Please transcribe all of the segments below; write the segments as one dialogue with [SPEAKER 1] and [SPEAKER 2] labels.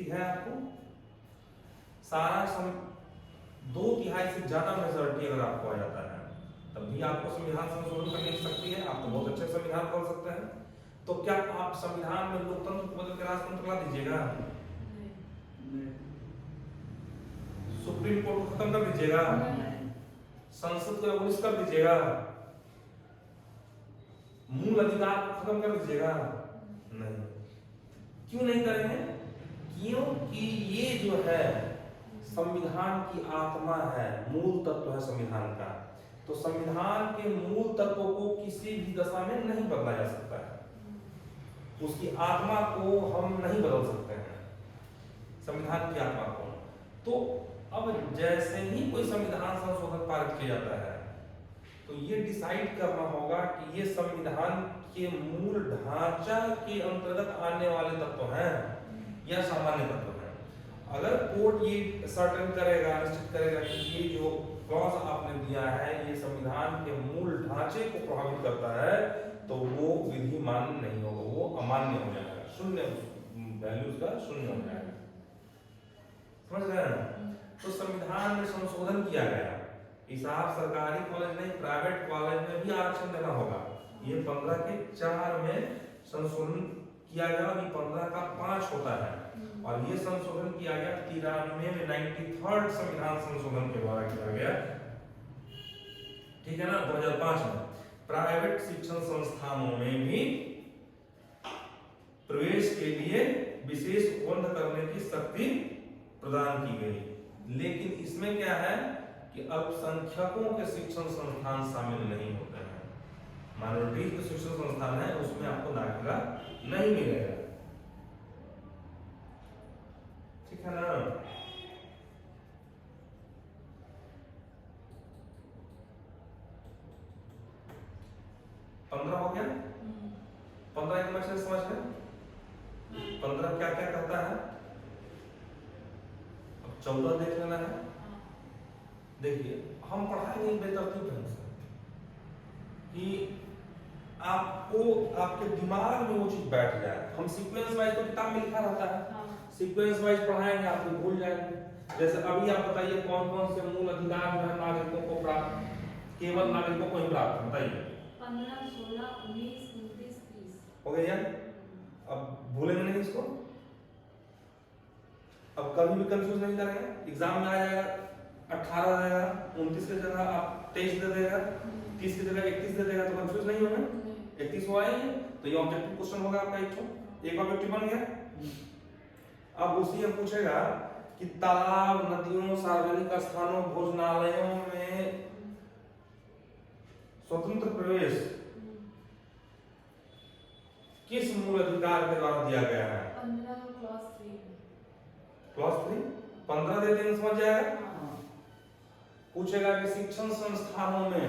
[SPEAKER 1] है आपको, सारा 2/3 से ज्यादा मेजॉरिटी अगर आपको आ जाता है तब भी आपको संविधान संशोधन करने की शक्ति है, आप तो बहुत अच्छे संविधान पढ़ सकते हैं। तो क्या आप संविधान में लोकतंत्र को बदल के राजतंत्र ला दीजिएगा? सुप्रीम कोर्ट को खत्म कर दीजिएगा? संसद को अबोलिश कर दीजिएगा? मूल अधिकार को खत्म कर दीजिएगा? नहीं। क्यों नहीं करेंगे? क्योंकि ये जो है संविधान की आत्मा है, मूल तत्व है संविधान का। तो संविधान के मूल तत्वों को किसी भी दशा में नहीं बदला जा सकता है, उसकी आत्मा को हम नहीं बदल सकते हैं, संविधान की आत्मा को। तो अब जैसे ही कोई संविधान संशोधन पारित किया जाता है तो ये डिसाइड करना होगा कि ये संविधान के मूल ढांचा के अंतर्गत आने वाले तत्व हैं या सामान्य तत्व हैं। अगर कोर्ट ये सर्टेन करेगा, निश्चित करेगा कि ये जो क्लॉज आपने दिया है ये संविधान के मूल ढांचे को प्रभावित करता है, तो वो विधि मान्य नहीं होगा, वो अमान्य हो जाएगा, शून्य, वैल्यू उसका शून्य हो जाएगा। समझ रहे हैं? तो संविधान में संशोधन किया गया, इस आप सरकारी कॉलेज नहीं प्राइवेट कॉलेज में भी आरक्षण देना होगा। ये 15 के 4 में संशोधन किया गया, अभी 15 का 5 होता है, और ये संशोधन किया गया 93 में 93rd संविधान संशोधन के द्वारा किया गया, ठीक है ना, 2005 में। प्राइवेट शिक्षण संस्थानों में भी प्रवेश के लिए विशेष उपबंध करने की शक्ति प्रदान की गई, लेकिन इसमें क्या है कि अल्पसंख्यकों के शिक्षण संस्थान शामिल नहीं होते हैं। माइनॉरिटी के शिक्षण संस्थान है उसमें आपको दाखिला नहीं मिलेगा, ठीक है ना। 15 हो गया, 15 एक मैसेज समझ गए। 15 क्या क्या कहता है, अब 14 देख लेना है। देखिए हम पढ़ाएंगे बेतरतीब ढंग से कि आपको आपके दिमाग में वो चीज बैठ जाए। हम सीक्वेंस वाइज तो किताब में लिखा रहता है, सीक्वेंस वाइज पढ़ाएंगे, आप भूल जाएंगे। जैसे अभी आप बताइए कौन कौन से मूल अधिकार जो है नागरिकों को प्राप्त, केवल नागरिकों को ही प्राप्त, बताइए।
[SPEAKER 2] 15, 16, 19, 29, 30
[SPEAKER 1] हो गया। अब भूलेंगे नहीं इसको, अब कभी भी कंफ्यूज नहीं करेंगे। एग्जाम में आ जाएगा 18 देगा, 29 की जगह आप 23 दे देगा, 30 की जगह 31 दे देगा, तो कंफ्यूज नहीं होंगे। 31 हुआ ही, तो ये ऑब्जेक्टिव क्वेश्चन होगा आपका, एक ऑब्जेक्टिव बन गया। अब उसी में पूछेगा कि तालाब, नदियों, सार्वजनिक स्थानों, भोजनालयों में स्वतंत्र प्रवेश किस मूल अधिकार के द्वारा दिया गया है?
[SPEAKER 2] 15 क्लॉज 3
[SPEAKER 1] क्लॉज 3 15 दे देंगे, समझ जाएगा। पूछेगा कि शिक्षण संस्थानों में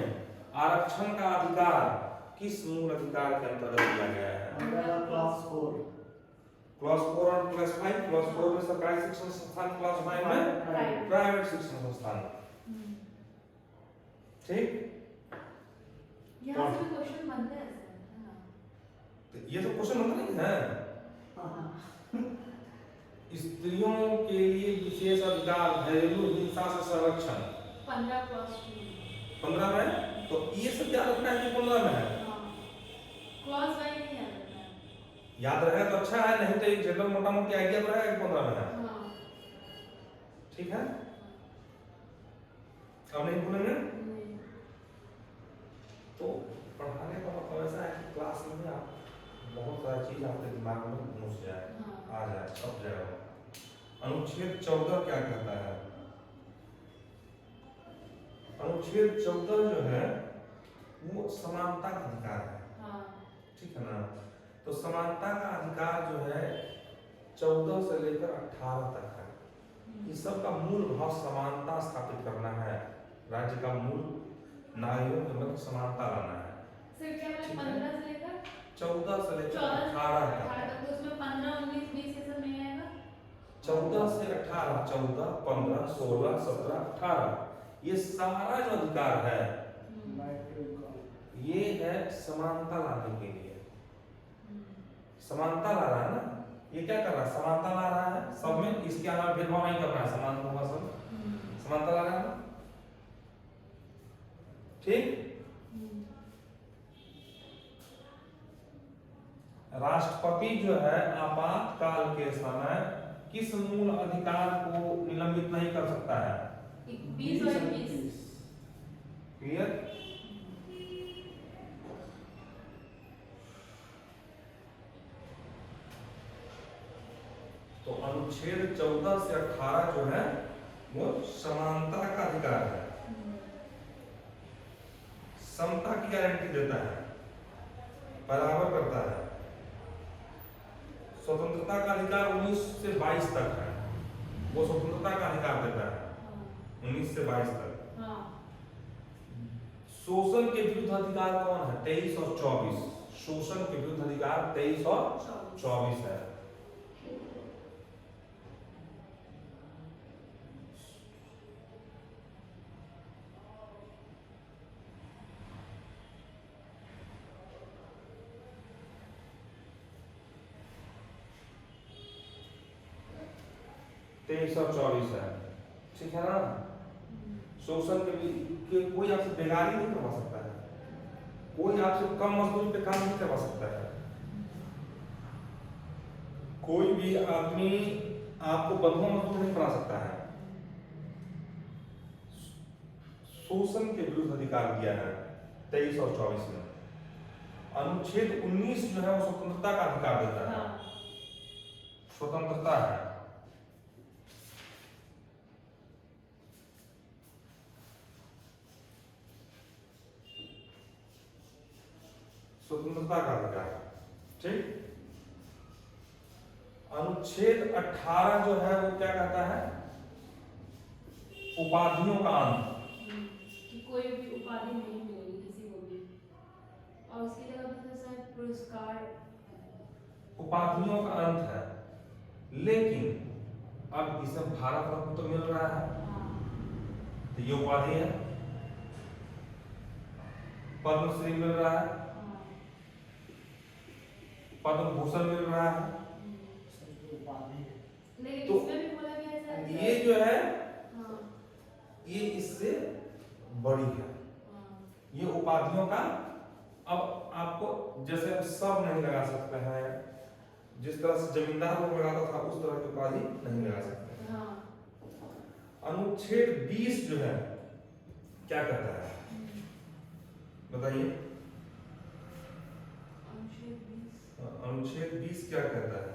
[SPEAKER 1] आरक्षण का अधिकार किस मूल अधिकार के अंतर्गत दिया गया है?
[SPEAKER 3] क्लास 4
[SPEAKER 1] और क्लास 5। क्लास 4 में सरकारी शिक्षण संस्थान, क्लास 5 में प्राइवेट शिक्षण संस्थान, ठीक।
[SPEAKER 2] यहाँ से भी क्वेश्चन बनते हैं ना,
[SPEAKER 1] तो ये तो क्वेश्चन बनता नहीं है। स्त्रियों के लिए विशेष अधिकार, घरेलू हिंसा से संरक्षण
[SPEAKER 2] 15 क्लॉज
[SPEAKER 1] 15 में, तो ये सब याद रखना है कि 15 में है।
[SPEAKER 2] क्लॉज वाइज नहीं याद रखना है,
[SPEAKER 1] याद रहेगा तो अच्छा है, नहीं तो एक जनरल मोटा मोटी आइडिया तो रहेगा कि 15 में है, ठीक है। अब नहीं भूलेंगे। तो पढ़ाने का मतलब ऐसा है कि क्लास में आप बहुत सारी चीज आपके दिमाग में घुस जाए, आ जाए, सब जाए। अनुच्छेद 14 क्या कहता है? अनुच्छेद 14 जो है वो समानता का अधिकार है, ठीक है ना। तो समानता का अधिकार जो है 14 से लेकर 18 तक है। इस सब का मूल भाव समानता स्थापित करना है, राज्य का मूल नागरिकों के मध्य समानता लाना है।
[SPEAKER 2] सिर्फ क्या मतलब 15 से लेकर
[SPEAKER 1] 14 से लेकर
[SPEAKER 2] 18
[SPEAKER 1] तक,
[SPEAKER 2] तो उसमें 15, 19, 20 ये सब नहीं आएगा।
[SPEAKER 1] 14 से 18, 14, 15, 16, 17, 18 ये सारा जो अधिकार है ये है समानता लाने के लिए। समानता ला रहा है ना, ये क्या कर रहा है, समानता ला रहा है सब में, इसके अलावा भेदभाव नहीं कर रहा है, समान होगा सब, समानता ला रहा है, ठीक। राष्ट्रपति जो है आपातकाल के समय किस मूल अधिकार को निलंबित नहीं कर सकता है?
[SPEAKER 2] 20 और 21।
[SPEAKER 1] क्लियर? तो अनुच्छेद 14 से 18 जो है वो समानता का अधिकार है, समता की गारंटी देता है, बराबर करता है। स्वतंत्रता का अधिकार 19 से 22 तक है, वो स्वतंत्रता का अधिकार देता है 19 से 22 तक। शोषण के विरुद्ध अधिकार कौन है? 23 और 24। शोषण के विरुद्ध अधिकार 23 और 24 है। तेईस और 24 है, ठीक है ना। शोषण के कोई आपसे बेगारी नहीं करवा सकता है, कोई आपसे कम मजदूरी पे काम नहीं करवा सकता है, कोई भी आदमी आपको बंधुआ मजदूर नहीं बना सकता है। शोषण के विरुद्ध अधिकार दिया है 23 और 24 में। अनुच्छेद 19 जो है वो स्वतंत्रता का अधिकार देता है, स्वतंत्रता है। स्वतंत्रता का अधिकार, ठीक। अनुच्छेद 18 जो है वो क्या कहता है? उपाधियों का अंत,
[SPEAKER 2] कि कोई भी उपाधि नहीं मिलेगी किसी को भी, और उसकी जगह पे शायद पुरस्कार।
[SPEAKER 1] उपाधियों का अंत है, लेकिन अब इसमें भारत रत्न तो मिल रहा है, तो ये उपाधि है। पद्मश्री मिल रहा है, पद्म भूषण मिल रहा है,
[SPEAKER 2] लेकिन
[SPEAKER 1] तो
[SPEAKER 2] इसमें भी बोला गया है सर,
[SPEAKER 1] ये जो है
[SPEAKER 2] हाँ,
[SPEAKER 1] ये इससे बड़ी है, ये उपाधियों का। अब आपको जैसे हम सब नहीं लगा सकते हैं, जिस तरह से जमींदार लोग लगाता था उस तरह की उपाधि नहीं लगा सकते। अनुच्छेद 20 जो है क्या कहता है, बताइए। अनुच्छेद 20 क्या कहता है?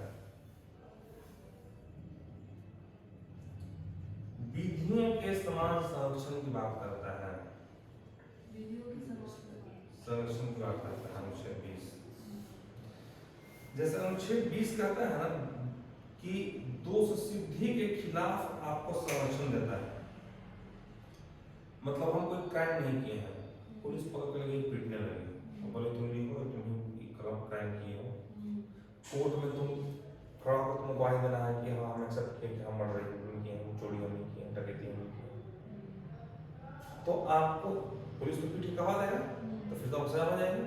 [SPEAKER 1] विधियों के समान संरक्षण की बात करता है, संरक्षण की बात करता है अनुच्छेद 20। जैसे अनुच्छेद 20 कहता है ना कि दोष सिद्धि के खिलाफ आपको संरक्षण देता है। मतलब हम कोई क्राइम नहीं किए हैं, पुलिस पकड़ के लगी पीटने लगी, तो बोले तुम लिखो तुम क्राइम किए हो, कोर्ट में तुम खड़ा होकर तुम गवाही देना है कि हाँ हम एक्सेप्ट किए कि हम मर्डर नहीं किए, हम चोरी नहीं किए, डकैती नहीं किए, तो आपको पुलिस को पीटी कहा देगा, तो फिर तो सजा हो जाएगी।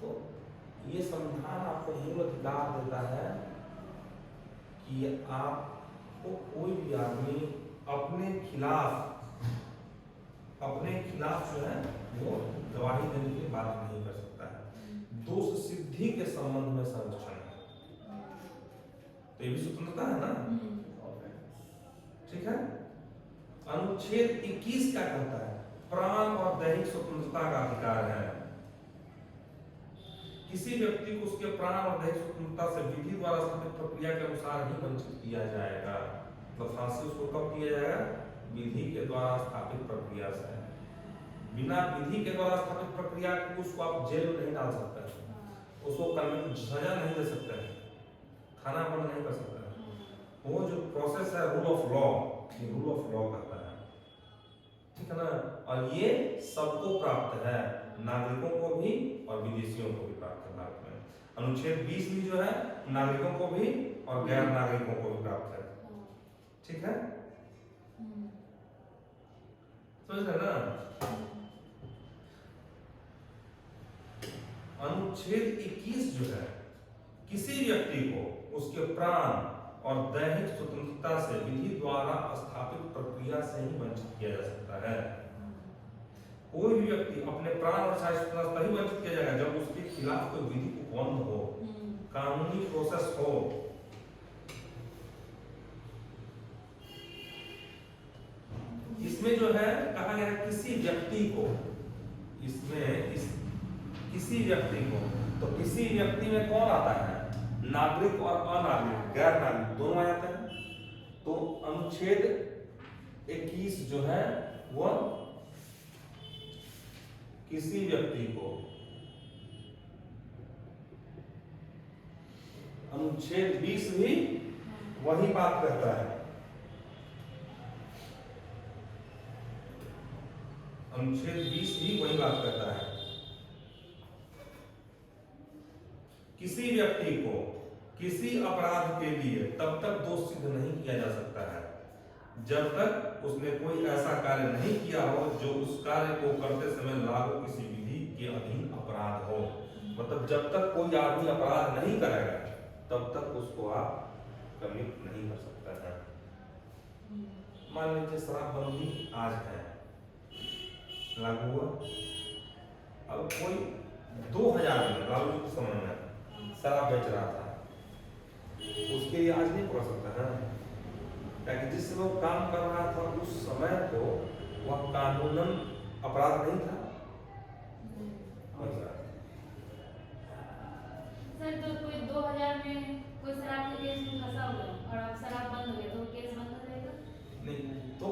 [SPEAKER 1] तो ये संविधान आपको मूल अधिकार देता है कि आपको कोई भी आदमी अपने खिलाफ जो है वो गवाही देने की बात नहीं कर सकता है। दोष सिद्धि के संबंध में संरक्षण है, तो ये भी स्वतंत्रता है ना, ठीक है। अनुच्छेद 21 क्या कहता है? प्राण और दैहिक स्वतंत्रता का अधिकार है। किसी व्यक्ति को उसके प्राण और दैहिक स्वतंत्रता से विधि द्वारा स्थापित प्रक्रिया के अनुसार ही वंचित किया जाएगा। मतलब फांसी उसको कब किया जाएगा? विधि के द्वारा स्थापित प्रक्रिया से। बिना विधि के द्वारा स्थापित प्रक्रिया को उसको आप जेल में नहीं डाल सकते, उसको सजा नहीं दे सकते, थाना बंद नहीं कर सकते। वो जो प्रोसेस है रूल ऑफ लॉ, ये रूल ऑफ लॉ कहता है, ठीक है ना। और ये सबको प्राप्त है, नागरिकों को भी और विदेशियों को भी प्राप्त है भारत में। अनुच्छेद 20 भी जो है नागरिकों को भी और गैर नागरिकों को भी प्राप्त है, ठीक है, समझ रहे ना। अनुच्छेद 21 जो है किसी व्यक्ति को उसके प्राण और दैहिक स्वतंत्रता से विधि द्वारा स्थापित प्रक्रिया से ही वंचित किया जा सकता है। कोई भी व्यक्ति अपने प्राण और स्वतंत्रता ही वंचित किया जाएगा जब उसके खिलाफ कोई विधि उपबंध हो, कानूनी प्रोसेस हो। इसमें जो है कहा गया है किसी व्यक्ति को, किसी व्यक्ति को, तो किसी व्यक्ति में कौन आता है? नागरिक और अनागरिक, गैर नागरिक दोनों आ जाते हैं। तो अनुच्छेद 21 जो है वह किसी व्यक्ति को, अनुच्छेद 20 भी वही बात कहता है। अनुच्छेद 20 भी वही बात कहता है। किसी व्यक्ति को किसी अपराध के लिए तब तक दोष सिद्ध नहीं किया जा सकता है जब तक उसने कोई ऐसा कार्य नहीं किया हो जो उस कार्य को करते समय लागू किसी विधि के अधीन अपराध हो। मतलब जब तक कोई आदमी अपराध नहीं करेगा तब तक उसको आप कन्विक्ट नहीं कर सकता है। मान लीजिए शराबबंदी आज है, लागू हुआ, अब कोई 2000 में लालू के समय में शराब बेच रहा था, उसके लिए आज नहीं पकड़ सकता है, ताकि जिस समय वो काम कर रहा था उस समय तो वह कानूनन अपराध नहीं था।
[SPEAKER 2] सर तो कोई 2000 में कोई शराब के केस में फंसा हुआ और अब शराब बंद हो गया तो केस बंद हो जाएगा?
[SPEAKER 1] नहीं, तो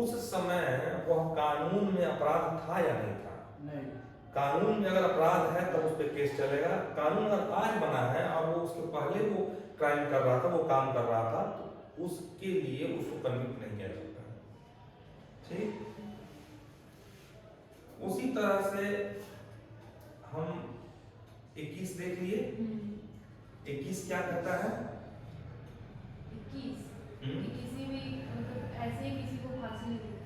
[SPEAKER 1] उस समय वह कानून में अपराध था या नहीं था?
[SPEAKER 3] नहीं।
[SPEAKER 1] कानून में अगर अपराध है तब उस पर केस चलेगा। कानून अगर आज बना है और वो उसके पहले वो क्राइम कर रहा था, वो काम कर रहा था, तो उसके लिए उसको कन्विक्ट नहीं किया जाता है। ठीक, उसी तरह से हम 21 देख लिए। 21 क्या कहता है?
[SPEAKER 2] 21 किसी भी मतलब ऐसे ही किसी को फांसी नहीं देते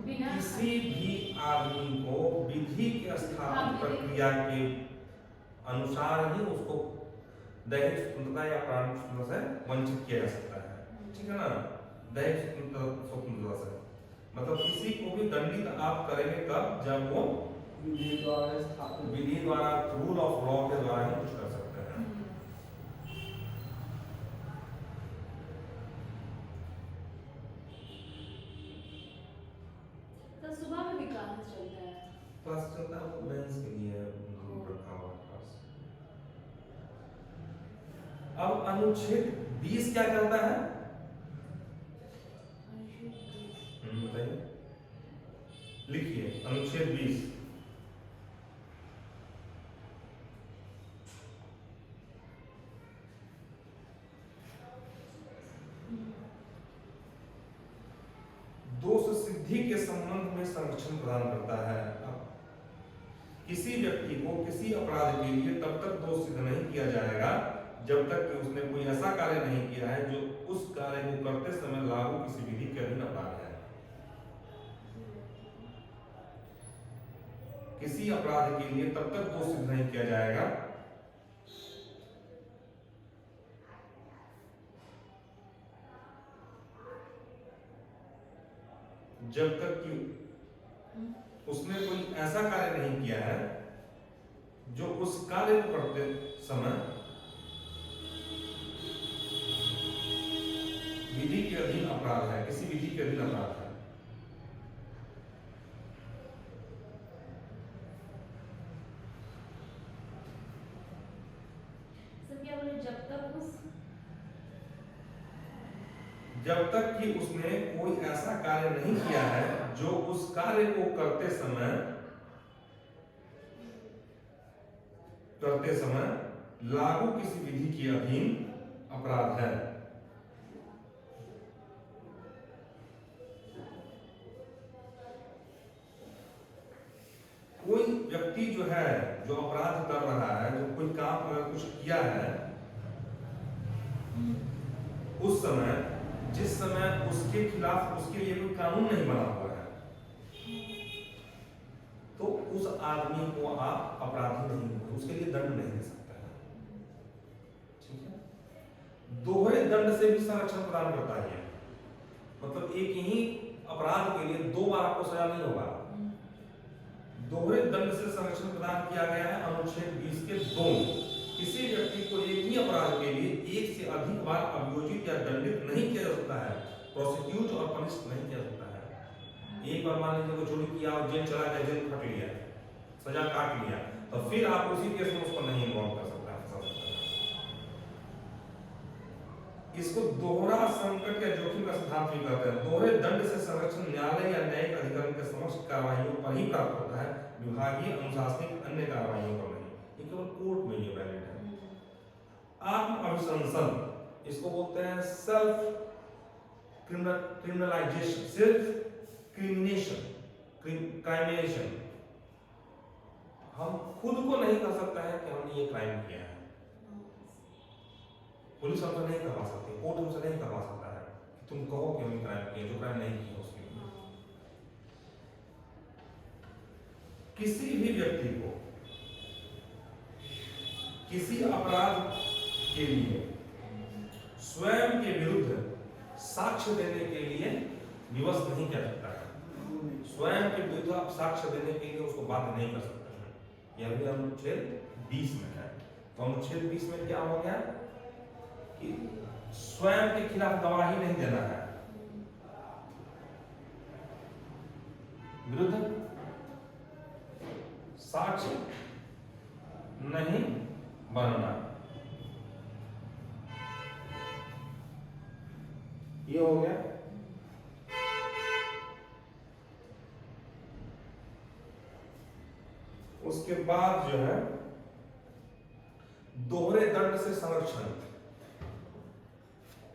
[SPEAKER 2] बिना
[SPEAKER 1] किसी भी आदमी को विधि के स्थापित प्रक्रिया के अनुसार ही उसको दैहिक स्वतंत्रता या प्राण स्वतंत्रता से वंचित किया जा सकता है। ठीक है ना? दैहिक स्वतंत्रता से मतलब किसी को भी दंडित आप करेंगे कब? जब वो
[SPEAKER 3] विधि द्वारा स्थापित,
[SPEAKER 1] विधि द्वारा, रूल ऑफ लॉ के द्वारा ही कुछ कर सकते हैं।
[SPEAKER 2] तो सुबह में भी क्लास चलता है?
[SPEAKER 1] क्लास चलता है, वो मेंस के लिए रखा हुआ क्लास। अब अनुच्छेद 20 क्या करता है? बताइए, लिखिए अनुच्छेद 20। दोष सिद्धि के संबंध में संरक्षण प्रदान करता है। अब किसी व्यक्ति को किसी अपराध के लिए तब तक दोष सिद्ध नहीं किया जाएगा जब तक कि उसने कोई ऐसा कार्य नहीं किया है जो उस कार्य को करते समय लागू किसी विधि के अधीन अपराध है। किसी अपराध के लिए तब तक दोष सिद्ध नहीं किया जाएगा जब तक कि उसने कोई ऐसा कार्य नहीं किया है जो उस कार्य को करते समय विधि के अधीन अपराध है, किसी विधि के अधीन अपराध है। जब तक कि उसने कोई ऐसा कार्य नहीं किया है जो उस कार्य को करते समय लागू किसी विधि के अधीन अपराध है। कोई व्यक्ति जो है, जो अपराध कर रहा है, जो कोई काम अगर कुछ किया है, उस समय जिस समय उसके खिलाफ उसके लिए कोई कानून नहीं बना हुआ है, तो उस आदमी को आप अपराधी नहीं, उसके लिए दंड नहीं दे सकते हैं। ठीक है? दंड से भी संरक्षण प्रदान करता है। मतलब एक ही अपराध के लिए 2 बार आपको सजा नहीं होगा। दोहरे दंड से संरक्षण प्रदान किया गया है अनुच्छेद 20 के 2। किसी व्यक्ति को एक ही अपराध के लिए एक से अधिक बार अभियोजित या दंडित नहीं किया जा सकता है, प्रोसिक्यूट और पनिश नहीं किया जा सकता है। एक बार मान लीजिए वो चोरी किया और जेल चला गया, जेल खट लिया, सजा काट लिया, तो फिर आप उसी केस में उसको नहीं इन्वॉल्व कर सकता है, फंसा सकता है। इसको दोहरा संकट या जोखिम का सिद्धांत भी कहते हैं। दोहरे दंड से संरक्षण न्यायालय या न्यायिक अधिकरण के समक्ष कार्रवाइयों पर ही प्राप्त होता है, विभागीय अनुशासनिक अन्य कार्रवाइयों पर नहीं। ये केवल कोर्ट में ये वैलिड है। आत्म अभिशंसन, इसको बोलते हैं सेल्फ क्रिमिनलाइजेशन, सेल्फ क्रिमिनेशन। हम खुद को नहीं कह सकता है कि हमने ये क्राइम किया है। पुलिस हमसे नहीं करवा सकती, कोर्ट हमसे नहीं करवा सकता है कि तुम कहो कि हमने क्राइम किया, जो क्राइम नहीं किया उसके लिए। किसी भी व्यक्ति को किसी अपराध के लिए स्वयं के विरुद्ध साक्ष्य देने के लिए विवश नहीं कर सकता है। स्वयं के विरुद्ध आप साक्ष्य देने के लिए उसको बाध्य नहीं कर सकते हैं। यह भी अनुच्छेद 20 में है। तो अनुच्छेद 20 में क्या हो गया कि स्वयं के खिलाफ गवाही नहीं देना है, विरुद्ध साक्ष्य नहीं बनना। ये हो गया। उसके बाद जो है दोहरे दंड से संरक्षण,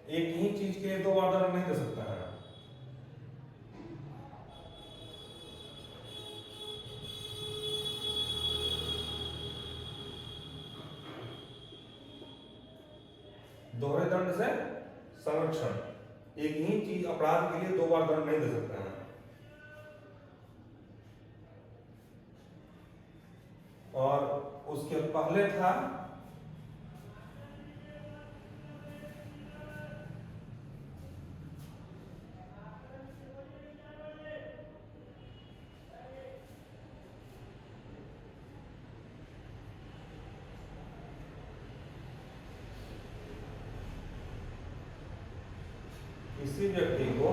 [SPEAKER 1] एक ही चीज के 2 बार दंड नहीं दे सकता है। दोहरे दंड से संरक्षण, एक ही चीज अपराध के लिए 2 बार दंड नहीं दे सकता है। और उसके पहले था किसी व्यक्ति को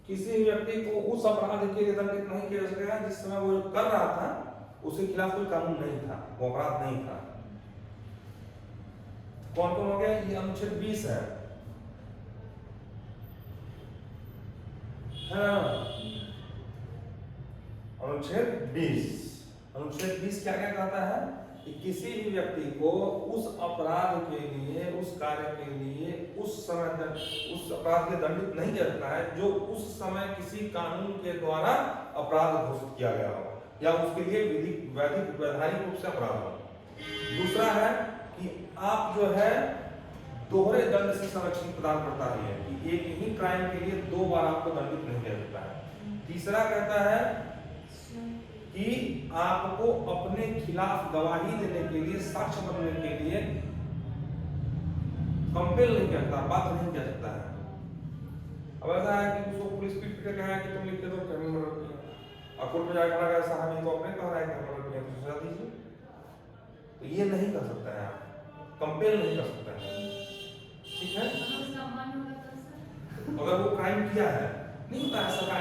[SPEAKER 1] किसी व्यक्ति को उस अपराध के लिए दंडित नहीं किया जा सकेगा जिस समय वो कर रहा था उसके खिलाफ कोई कानून नहीं था, वो अपराध नहीं था। कौन कौन हो गया? ये अनुच्छेद 20 है। अनुच्छेद 20 क्या क्या कहता है कि किसी भी व्यक्ति को उस अपराध के लिए, उस कार्य के लिए उस समय उस अपराध के दंडित नहीं किया जाता है जो उस समय किसी कानून के द्वारा अपराध घोषित किया गया हो या उसके लिए वैधानिक रूप से अपराध हो। दूसरा है कि आप जो है दोहरे दंड से संरक्षण प्रदान करता है कि एक ही क्राइम के लिए 2 बार आपको दंडित नहीं किया जाता है। तीसरा कहता है कि आपको अपने खिलाफ गवाही देने के लिए, साक्ष्य बनने के लिए कंपेल नहीं कर सकता, बात नहीं कर सकता है। अब ऐसा है कि उसको पुलिस पीट के कहा है कि तुम लिख के दो कि हमने मर्डर किया, और कोर्ट में जाकर कहा साहब ये तो अपने कह रहा है कि हम मर्डर किया, तो सजा दीजिए। तो ये नहीं कर सकता है, आप कंपेल नहीं कर सकता है, ठीक है।
[SPEAKER 2] उसका मन होगा तो सर
[SPEAKER 1] अगर वो क्राइम किया है, नहीं होता है, सरकार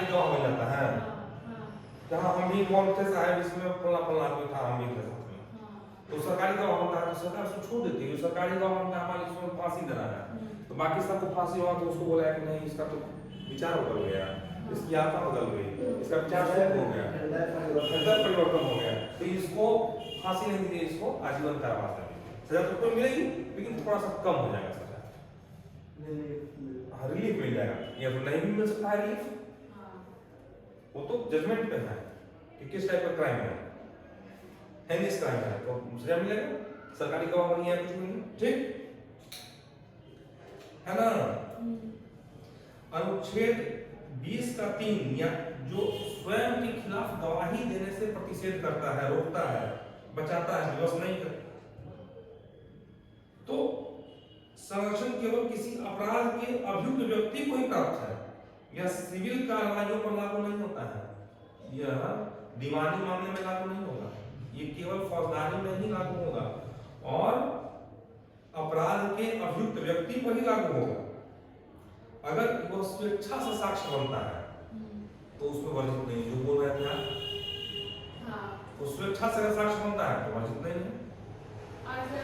[SPEAKER 1] जहाँ हम भी इन्वॉल्व थे साहब इसमें फला फला आदमी था, हम भी थे साथ में, तो सरकारी गवाह होता है तो सरकार उसको छोड़ देती है, सरकारी गवाह होता है हमारे इसमें फांसी देना है, तो बाकी सबको फांसी हुआ तो उसको बोला कि नहीं इसका तो विचार बदल गया, इसकी आत्मा बदल गई, इसका विचार शुद्ध हो गया, हृदय परिवर्तन हो गया, तो इसको फांसी नहीं दी, इसको आजीवन कारावास देंगे, सजा तो कोई मिलेगी लेकिन थोड़ा सा कम हो जाएगा सजा, रिलीफ मिल जाएगा, या तो नहीं भी मिल सकता है रिलीफ, वो तो जजमेंट पे है कि किस टाइप का क्राइम है, हेनियस क्राइम है तो सजा मिलेगा, सरकारी गवाह नहीं है कुछ नहीं, ठीक है ना। अनुच्छेद 20 का 3 या जो स्वयं के खिलाफ गवाही देने से प्रतिषेध करता है, रोकता है, बचाता है, विवश नहीं करता, तो संरक्षण केवल किसी अपराध के अभियुक्त व्यक्ति को ही प्राप्त है, यह सिविल कार्रवाइयों पर लागू नहीं होता है, यह दीवानी मामले में लागू नहीं होगा, ये केवल फौजदारी में ही लागू होगा और अपराध के अभियुक्त व्यक्ति पर ही लागू होगा। अगर वो स्वेच्छा से साक्ष्य बनता है तो उसमें वर्जित नहीं, जो बोल रहे थे आप, वो स्वेच्छा से साक्ष्य बनता है तो वर्जित नहीं है।
[SPEAKER 2] और अगर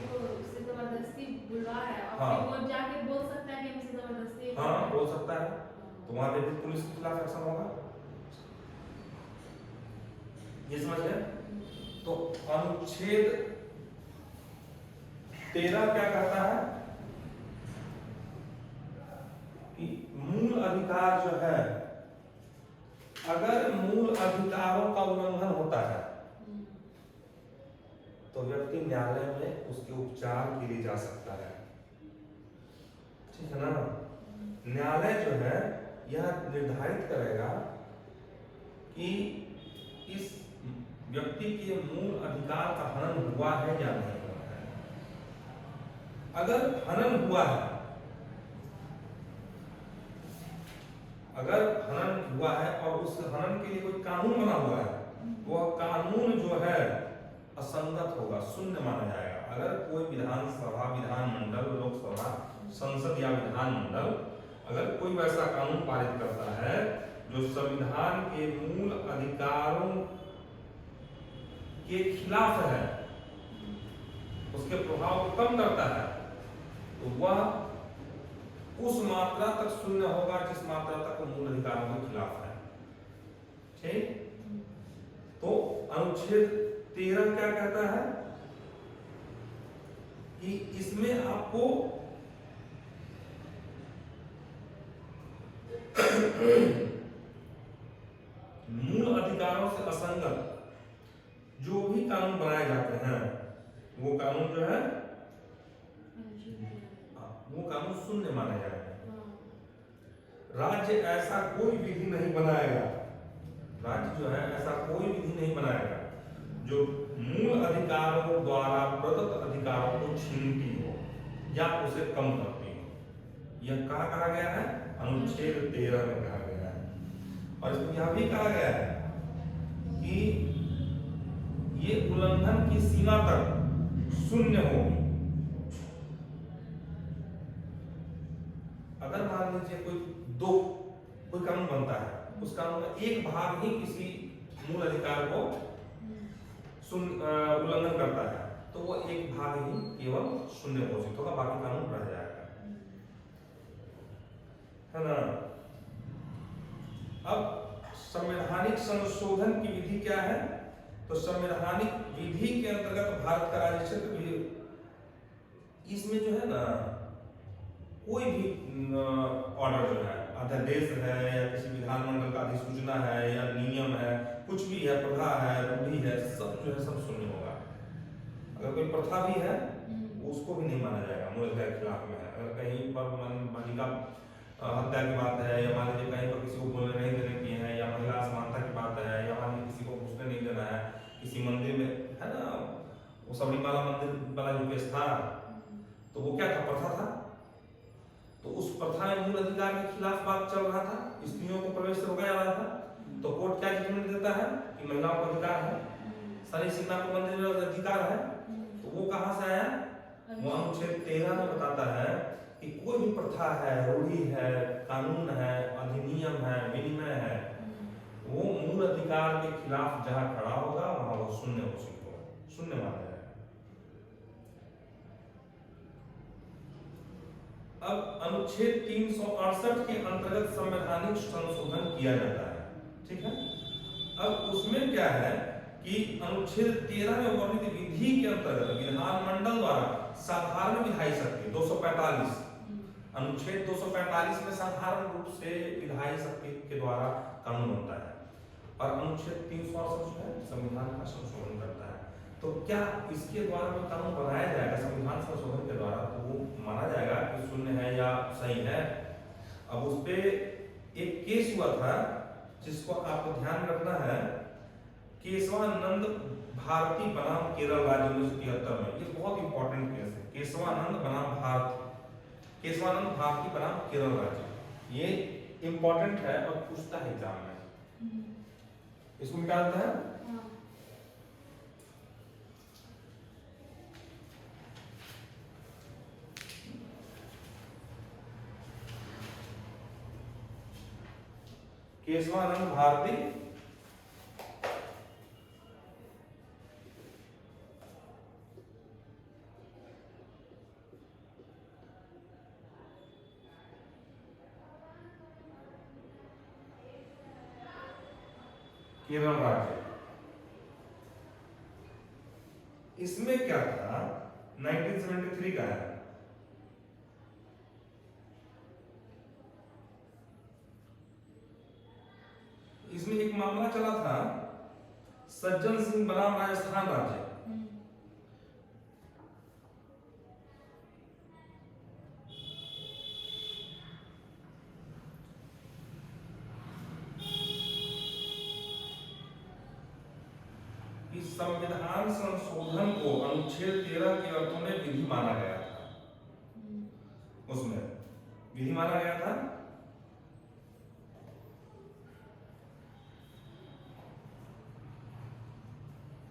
[SPEAKER 2] वो उससे जबरदस्ती बुलवा है और
[SPEAKER 1] हाँ।
[SPEAKER 2] फिर वो जाके बोल सकता है कि हमसे जबरदस्ती,
[SPEAKER 1] हाँ बोल सकता है, तो वहां पे भी पुलिस के खिलाफ एक्शन होगा, ये समझ गए। तो अनुच्छेद 13 क्या कहता है कि मूल अधिकार जो है, अगर मूल अधिकारों का उल्लंघन होता है तो व्यक्ति न्यायालय में उसके उपचार के लिए जा सकता है, ठीक है ना। न्यायालय जो है यह निर्धारित करेगा कि इस व्यक्ति के मूल अधिकार का हनन हुआ है या नहीं हुआ है। अगर हनन हुआ है, अगर हनन हुआ है और उस हनन के लिए कोई कानून बना हुआ है, वह कानून जो है असंगत होगा, शून्य माना जाएगा। अगर कोई विधानसभा, विधानमंडल, लोकसभा, संसद या विधानमंडल अगर कोई वैसा कानून पारित करता है जो संविधान के मूल अधिकारों के खिलाफ है, उसके प्रभाव को कम करता है, तो वह उस मात्रा तक शून्य होगा जिस मात्रा तक मूल अधिकारों के खिलाफ है, ठीक। तो अनुच्छेद 13 क्या कहता है कि इसमें आपको मूल अधिकारों से असंगत जो भी कानून बनाए जाते हैं वो कानून जो है वो कानून शून्य माने जाएगा। राज्य ऐसा कोई विधि नहीं बनाएगा, राज्य जो है ऐसा कोई विधि नहीं बनाएगा जो मूल अधिकारों द्वारा प्रदत्त अधिकारों को छीनती हो या उसे कम करती हो। यह कहा गया है, अनुच्छेद 13 में कहा गया है। और इसमें यह भी कहा गया है कि ये उल्लंघन की सीमा तक शून्य होगी। अगर मान लीजिए कोई कानून बनता है, उस कानून का एक भाग ही किसी मूल अधिकार को उल्लंघन करता है, तो वो एक भाग ही केवल शून्य घोषित होगा, बाकी कानून रह जाएगा, है ना। अब संवैधानिक संशोधन की विधि क्या है, तो संवैधानिक विधि के अंतर्गत भारत का राज्य क्षेत्र भी, इसमें जो है ना कोई भी ऑर्डर जो है, अध्यादेश है या किसी विधानमंडल का अधिसूचना है या नियम है, कुछ भी है, प्रथा है, रूढ़ि है, सब जो है सब शून्य होगा। अगर कोई प्रथा भी है उसको भी नहीं माना जाएगा, मूल अधिकार के खिलाफ में है। अगर कहीं पर बालिका हत्या की बात है, या मान लीजिए कहीं पर किसी को बोलने नहीं देने की है, या महिला असमानता की बात है, या मान लीजिए किसी को घुसने नहीं देना है, किसी मंदिर में है ना, वो सबरीमाला मंदिर वाला जो केस था, तो वो क्या था, प्रथा था। तो उस प्रथा में मूल अधिकार के खिलाफ बात चल रहा था, स्त्रियों को प्रवेश से रोका जा रहा था, तो कोर्ट क्या जजमेंट देता है कि महिलाओं को अधिकार है, सारी सीमा को मंदिर में अधिकार है। तो वो कहाँ से आया, वो अनुच्छेद 13 में बताता है कि कोई भी प्रथा है, रूढ़ी है, कानून है, अधिनियम है, विनिमय है, वो मूल अधिकार अधिकार के खिलाफ जहां खड़ा होगा वहां वो शून्य घोषित होगा, शून्य माना जाएगा। अब अनुच्छेद 368 के अंतर्गत संवैधानिक संशोधन किया जाता है, ठीक है। अब उसमें क्या है कि अनुच्छेद 13 में वर्णित विधि के अंतर्गत विधानमंडल द्वारा साधारण विधायी शक्ति 245, अनुच्छेद 245 में साधारण रूप से विधायी शक्ति के द्वारा कानून बनता है, और अनुच्छेद 368 जो है संविधान का संशोधन करता है। तो क्या इसके द्वारा जो कानून बनाया जाएगा संविधान संशोधन के द्वारा, तो वो माना जाएगा कि शून्य है या सही है। अब उस पे एक केस हुआ था जिसको आपको ध्यान रखना है, केशवानंद भारती बनाम केरल राज्य 1973 में। ये बहुत इंपॉर्टेंट केस है, केशवानंद भारती बनाम केरल राज्य। ये इंपॉर्टेंट है और पूछता है एग्जाम में, इसको मिटा देते हैं। केशवानंद भारती केरल राज्य। इसमें क्या था, 1973 का है। इसमें एक मामला चला था सज्जन सिंह बनाम राजस्थान राज्य। इस संविधान संशोधन को अनुच्छेद 13 के अर्थों में विधि माना गया था, उसमें विधि माना गया था।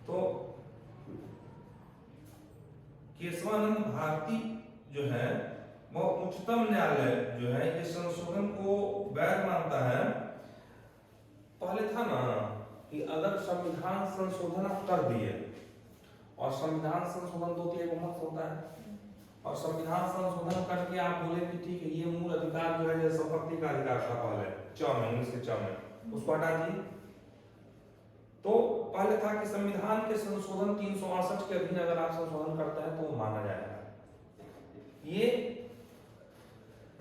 [SPEAKER 1] तो केशवानंद भारती जो है वह उच्चतम न्यायालय जो है इस संशोधन को वैध मानता है। पहले था ना कि अगर संविधान संशोधन आप कर दिए, और संविधान संशोधन 2/3 बहुमत होता है, और संविधान संशोधन करके आप बोले कि ठीक है ये मूल अधिकार जो है जैसे संपत्ति का अधिकार था पहले 54 में, उसको हटा दिए। तो पहले था कि संविधान के संशोधन 368 के अधीन अगर आप संशोधन करते हैं तो वो माना जाएगा। ये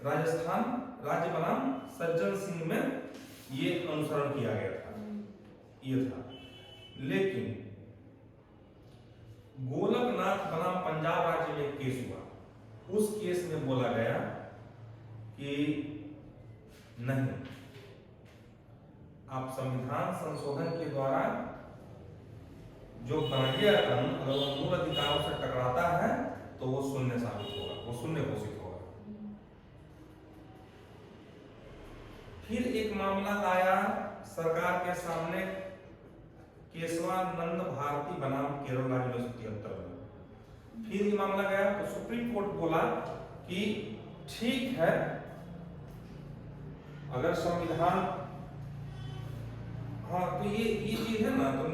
[SPEAKER 1] राजस्थान राज्य बनाम सज्जन सिंह में ये अनुसरण किया गया था, ये था। लेकिन गोलकनाथ बनाम पंजाब राज्य में एक केस हुआ, उस केस में बोला गया कि नहीं, आप संविधान संशोधन के द्वारा जो बना गया कानून अगर वो मूल अधिकारों से टकराता है तो वो शून्य साबित होगा, वो शून्य घोषित होगा। फिर एक मामला लाया सरकार के सामने केशवानंद भारती बनाम केरल राज्य 1973 में। फिर ये मामला गया तो सुप्रीम कोर्ट बोला कि ठीक है, अगर संविधान, हाँ तो ये चीज है ना, तो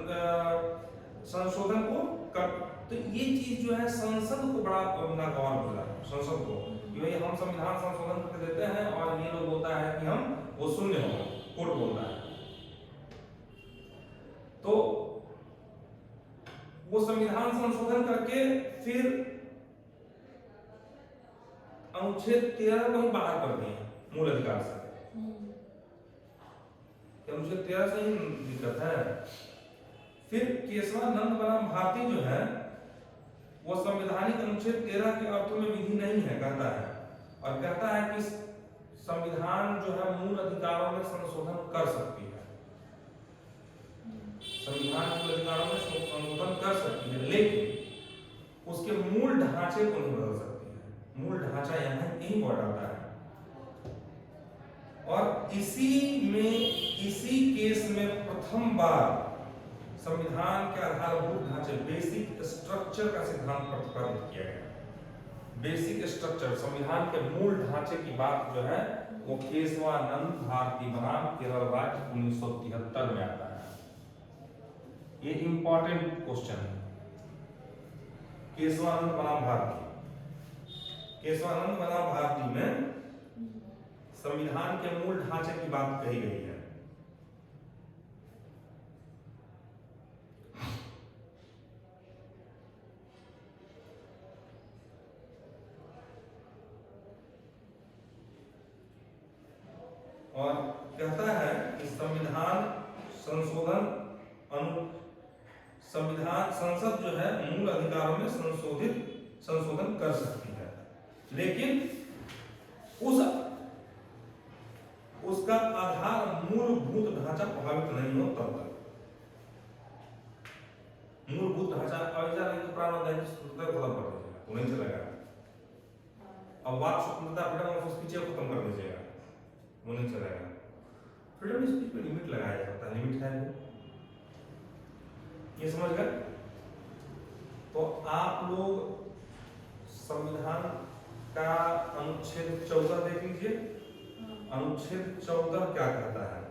[SPEAKER 1] संशोधन को कर, तो ये चीज जो है संसद को बड़ा नागवार मिला, संसद को कि भाई हम संविधान संशोधन कर देते हैं और ये लोग बोलता है कि हम वो शून्य होगा, कोर्ट बोलता है। तो वो संविधान संशोधन करके फिर अनुच्छेद 13 को ही बाहर कर दिए मूल अधिकार से। अनुच्छेद 13 से ही दिक्कत है। फिर केशवानंद बनाम भारती जो है वो संवैधानिक अनुच्छेद 13 के अर्थों में विधि नहीं है कहता है, और कहता है कि संविधान जो है मूल अधिकारों में संशोधन कर सकती है, संविधान मूल अधिकारों में संशोधन कर सकती है, लेकिन उसके मूल ढांचे को नहीं बदल सकती है। मूल ढांचा यहाँ यही बढ़ाता है। और इसी केस में प्रथम बार संविधान के आधारभूत ढांचे बेसिक स्ट्रक्चर का सिद्धांत प्रतिपादित किया गया। बेसिक स्ट्रक्चर संविधान के मूल ढांचे की बात जो है वो केशवानंद भारती बनाम केरल राज्य 1973 में आता है। ये इंपॉर्टेंट क्वेश्चन है। केशवानंद बनाम भारती, केशवानंद बनाम भारती में संविधान के मूल ढांचे की बात कही गई है। और कहता है कि संविधान संशोधन संविधान संसद जो है मूल अधिकारों में संशोधन कर सकती है, लेकिन उसका आधार मूलभूत ढांचा प्रभावित नहीं हो तब तक। मूलभूत ढांचा अविजा नहीं तो प्रावधान की स्वतंत्रता खत्म कर दीजिएगा तो नहीं चलेगा। अब वाक स्वतंत्रता फ्रीडम ऑफ स्पीच खत्म कर दीजिएगा वो नहीं चलेगा। फ्रीडम ऑफ स्पीच में लिमिट लगाया जा सकता है, लिमिट है ये समझ गए। तो आप लोग संविधान का अनुच्छेद 14 देख लीजिए। अनुच्छेद 14 क्या कहता है?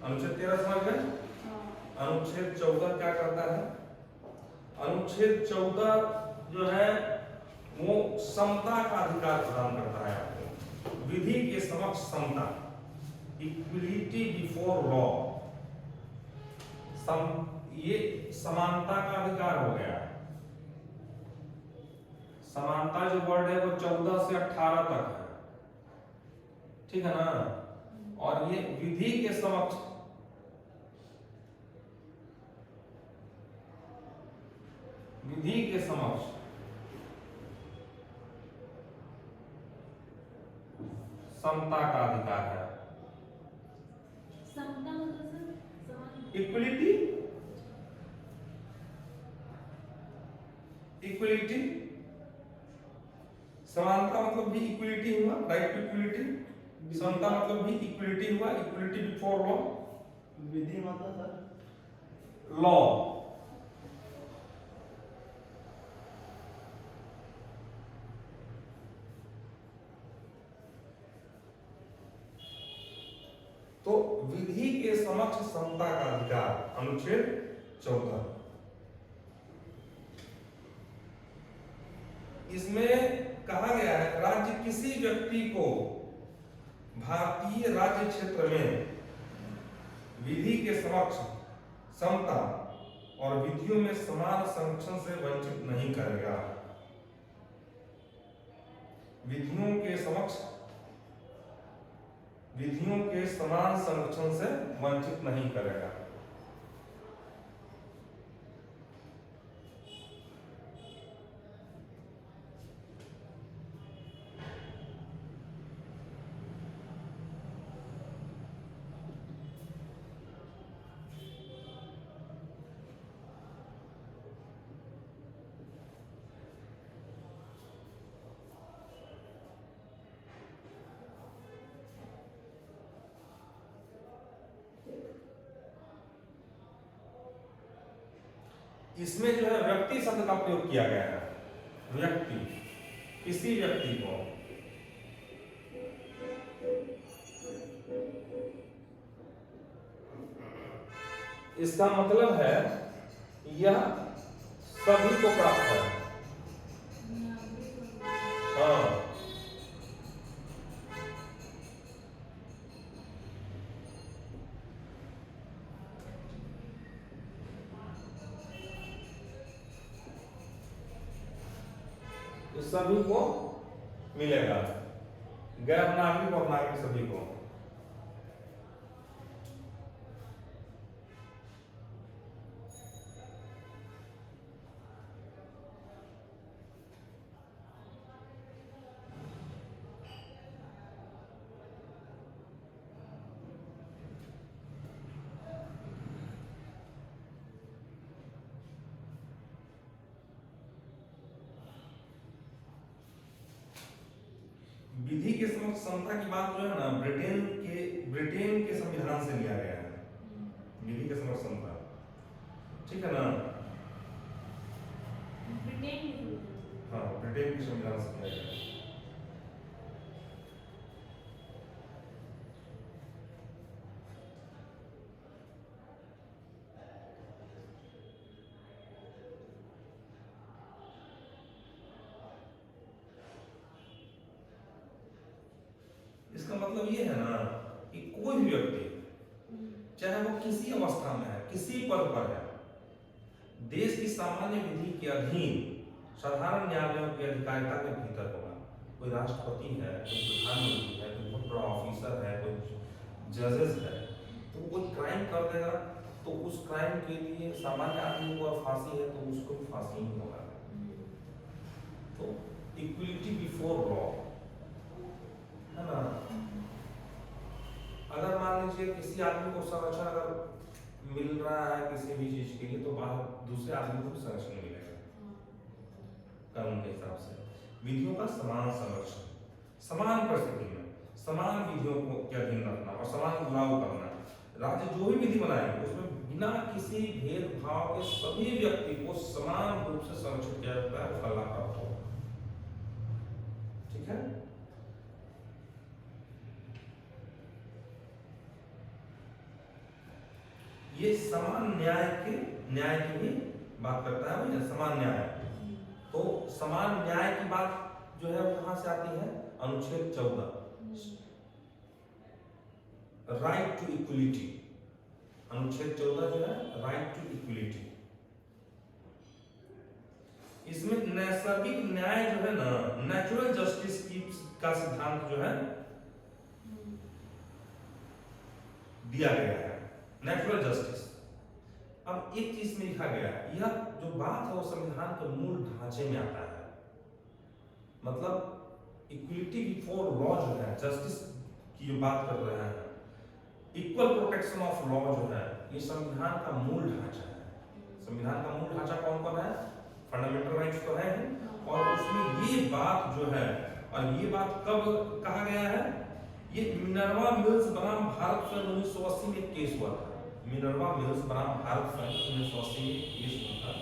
[SPEAKER 1] अनुच्छेद 13 समझ गए। अनुच्छेद 14 क्या कहता है? अनुच्छेद 14 जो है वो समता का अधिकार प्रदान करता है आपको, विधि के समक्ष समता, इक्विलिटी बिफोर लॉ। ये समानता का अधिकार हो गया। समानता जो वर्ड है वो 14 से 18 तक है, ठीक है ना। और ये विधि के समक्ष, विधि के समक्ष समता का अधिकार है।
[SPEAKER 2] समता मतलब सर समान,
[SPEAKER 1] इक्वलिटी, इक्वलिटी, समानता मतलब भी इक्वलिटी हुआ, राइट टू इक्वलिटी। समता मतलब भी इक्वलिटी हुआ, इक्वलिटी बिफोर लॉ।
[SPEAKER 3] विधि मतलब सर
[SPEAKER 1] लॉ, तो विधि के समक्ष समता का अधिकार, अनुच्छेद 14। इसमें कहा गया है राज्य किसी व्यक्ति को भारतीय राज्य क्षेत्र में विधि के समक्ष समता और विधियों में समान संरक्षण से वंचित नहीं करेगा। विधियों के समक्ष, विधियों के समान संरक्षण से वंचित नहीं करेगा। इसमें जो है व्यक्ति शब्द का प्रयोग किया गया है। व्यक्ति, किसी व्यक्ति को, इसका मतलब है यह सभी को प्राप्त है। हाँ, सभी को मिलेगा, गैर नागरिक और नागरिक सभी को। विधि के समक्ष समता की बात जो है ना ब्रिटेन के संविधान से लिया गया है। विधि के समक्ष समता, ठीक है ना। हाँ, ब्रिटेन के संविधान से लिया गया है। मतलब ये है ना कि कोई भी व्यक्ति चाहे वो किसी अवस्था में है, किसी पद पर है, देश की सामान्य विधि के अधीन साधारण न्यायालयों की अधिकारिता के भीतर होगा। कोई राष्ट्रपति है, कोई प्रधानमंत्री है, कोई बहुत बड़ा ऑफिसर है, कोई जजेस है, तो कोई क्राइम कर देगा तो उस क्राइम के लिए सामान्य आदमी को फांसी है तो उसको भी फांसी ही होगा। तो इक्वलिटी बिफोर लॉ है ना। अगर मान लीजिए किसी आदमी को संरक्षण अगर मिल रहा है किसी भी चीज के लिए, तो बाहर दूसरे आदमी को भी संरक्षण मिलेगा कानून के हिसाब से। विधियों का समान संरक्षण, समान परिस्थिति में समान विधियों को के अधीन रखना और समान लागू करना। राज्य जो भी विधि बनाएंगे उसमें बिना किसी भेदभाव के सभी व्यक्ति को समान रूप से संरक्षित किया जाता है, उसका लाभ प्राप्त होगा। ठीक है। ये समान न्याय की भी बात करता है, वही समान न्याय। तो समान न्याय की बात जो है वो कहां से आती है? अनुच्छेद 14, राइट टू इक्वलिटी। अनुच्छेद 14 जो है राइट टू इक्वलिटी, इसमें नैसर्गिक न्याय जो है ना, नेचुरल जस्टिस का सिद्धांत जो है दिया गया है, नेचुरल जस्टिस। अब एक चीज में लिखा गया है, यह जो बात है वो संविधान के मूल ढांचे में आता है। मतलब इक्वलिटी बिफोर लॉ जो है, जस्टिस की जो बात कर रहे हैं, इक्वल प्रोटेक्शन ऑफ लॉ जो है, ये संविधान का मूल ढांचा है। संविधान का मूल ढांचा कौन कौन है? फंडामेंटल राइट्स तो है ही, और उसमें ये बात जो है, और ये बात कब कहा गया है? ये मिनर्वा मिल्स बनाम भारत सन 1980 में एक केस हुआ था। मिनर्वा मिल्स बनाम भारत सन 1980 में केस हुआ था।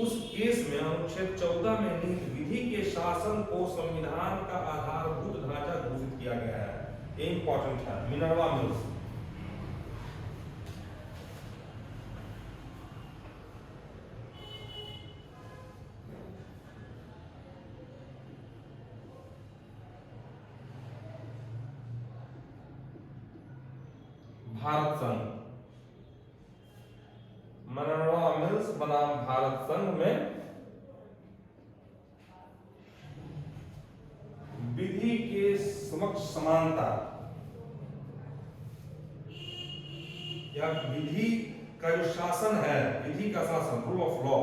[SPEAKER 1] उस केस में अनुच्छेद 14 में निहित विधि के शासन को संविधान का आधारभूत ढांचा घोषित किया गया है। ये इंपॉर्टेंट है, मिनर्वा मिल्स। भारत संघ, मिनर्वा मिल्स बनाम भारत संघ में विधि के समक्ष समानता या विधि का जो शासन है, विधि का शासन, रूल ऑफ लॉ,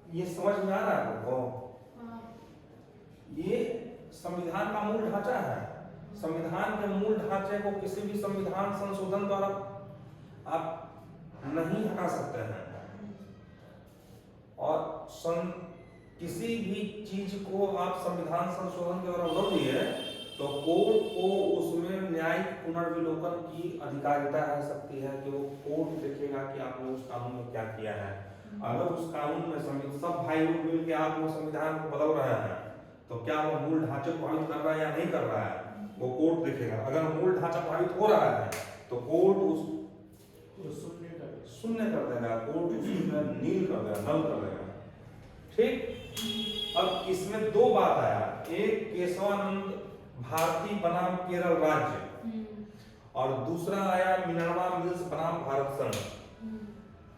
[SPEAKER 1] ये समझ में आ रहा है आपको? ये संविधान का मूल ढांचा है। संविधान के मूल ढांचे को किसी भी संविधान संशोधन द्वारा आप नहीं हटा सकते हैं, और किसी भी चीज को आप संविधान संशोधन के द्वारा रोक दिए तो कोर्ट को उसमें न्यायिक पुनर्विलोकन की अधिकारिता रह सकती है कि वो कोर्ट देखेगा कि आपने उस कानून में क्या किया है। अगर उस कानून में सब भाई लोग मिल के आप वो संविधान को बदल रहे हैं तो क्या वो मूल ढांचे को प्रभावित कर रहा है या नहीं कर रहा है, वो कोर्ट देखेगा। अगर मूल ढांचा प्रभावित हो रहा है तो कोर्ट उस शून्य कर देगा, कोर्ट उसमें नील कर देगा, नल कर देगा। ठीक। अब इसमें दो बात आया, एक केशवानंद भारती बनाम केरल राज्य, और दूसरा आया मिनर्वा मिल्स बनाम भारत संघ।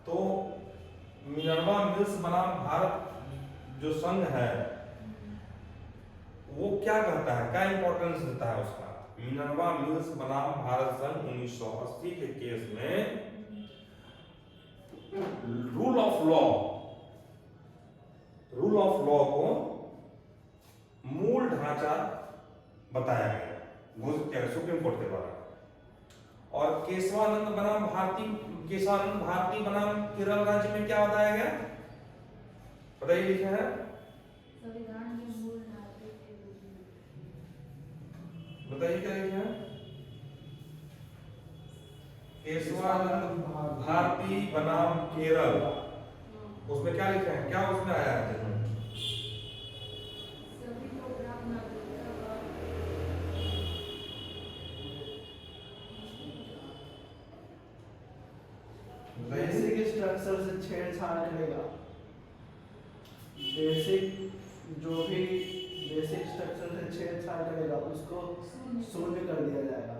[SPEAKER 1] तो मिनर्वा मिल्स बनाम भारत जो संघ है वो क्या कहता है, क्या इंपॉर्टेंस देता है उसका? मिनर्वा मिल्स बनाम भारत संघ 1980 के केस में रूल ऑफ लॉ को मूल ढांचा बताया गया, घोषित किया गया सुप्रीम कोर्ट के द्वारा। और केशवानंद भारती बनाम केरल राज्य में क्या बताया गया, बताइए, लिखा है
[SPEAKER 2] संविधान के मूल ढांचे के रूप में।
[SPEAKER 1] बताइए क्या लिखा है, केशवानंद भारती बनाम केरल, उसमें क्या लिखा है, क्या उसमें आया है?
[SPEAKER 2] सभी प्रोग्राम नागरिकता का
[SPEAKER 3] बेसिक स्ट्रक्चर से छेड़छाड़ करेगा, बेसिक जो भी बेसिक स्ट्रक्चर से छेड़छाड़ करेगा उसको शून्य कर दिया जाएगा।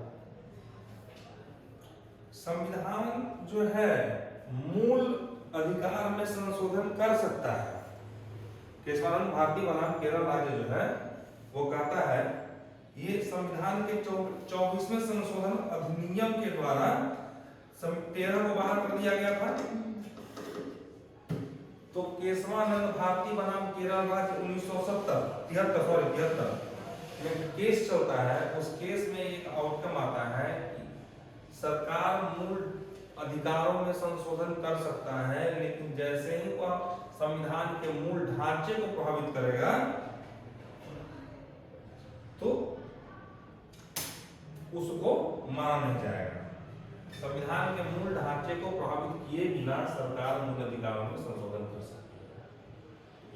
[SPEAKER 1] संविधान जो है मूल अधिकार में संशोधन कर सकता है। केशवानंद भारती बनाम केरल राज्य जो है वो कहता है ये संविधान के 24वें संशोधन अधिनियम के द्वारा 13 को बाहर कर दिया गया था। तो केशवानंद भारती बनाम केरल राज्य 1973 में केस चलता है। उस केस में एक आउटकम आता है कि सरकार मूल अधिकारों में संशोधन कर सकता है, लेकिन जैसे ही वह संविधान के मूल ढांचे को प्रभावित करेगा तो उसको माना नहीं जाएगा। संविधान के मूल ढांचे को प्रभावित किए बिना सरकार मूल अधिकारों में संशोधन कर सकती है।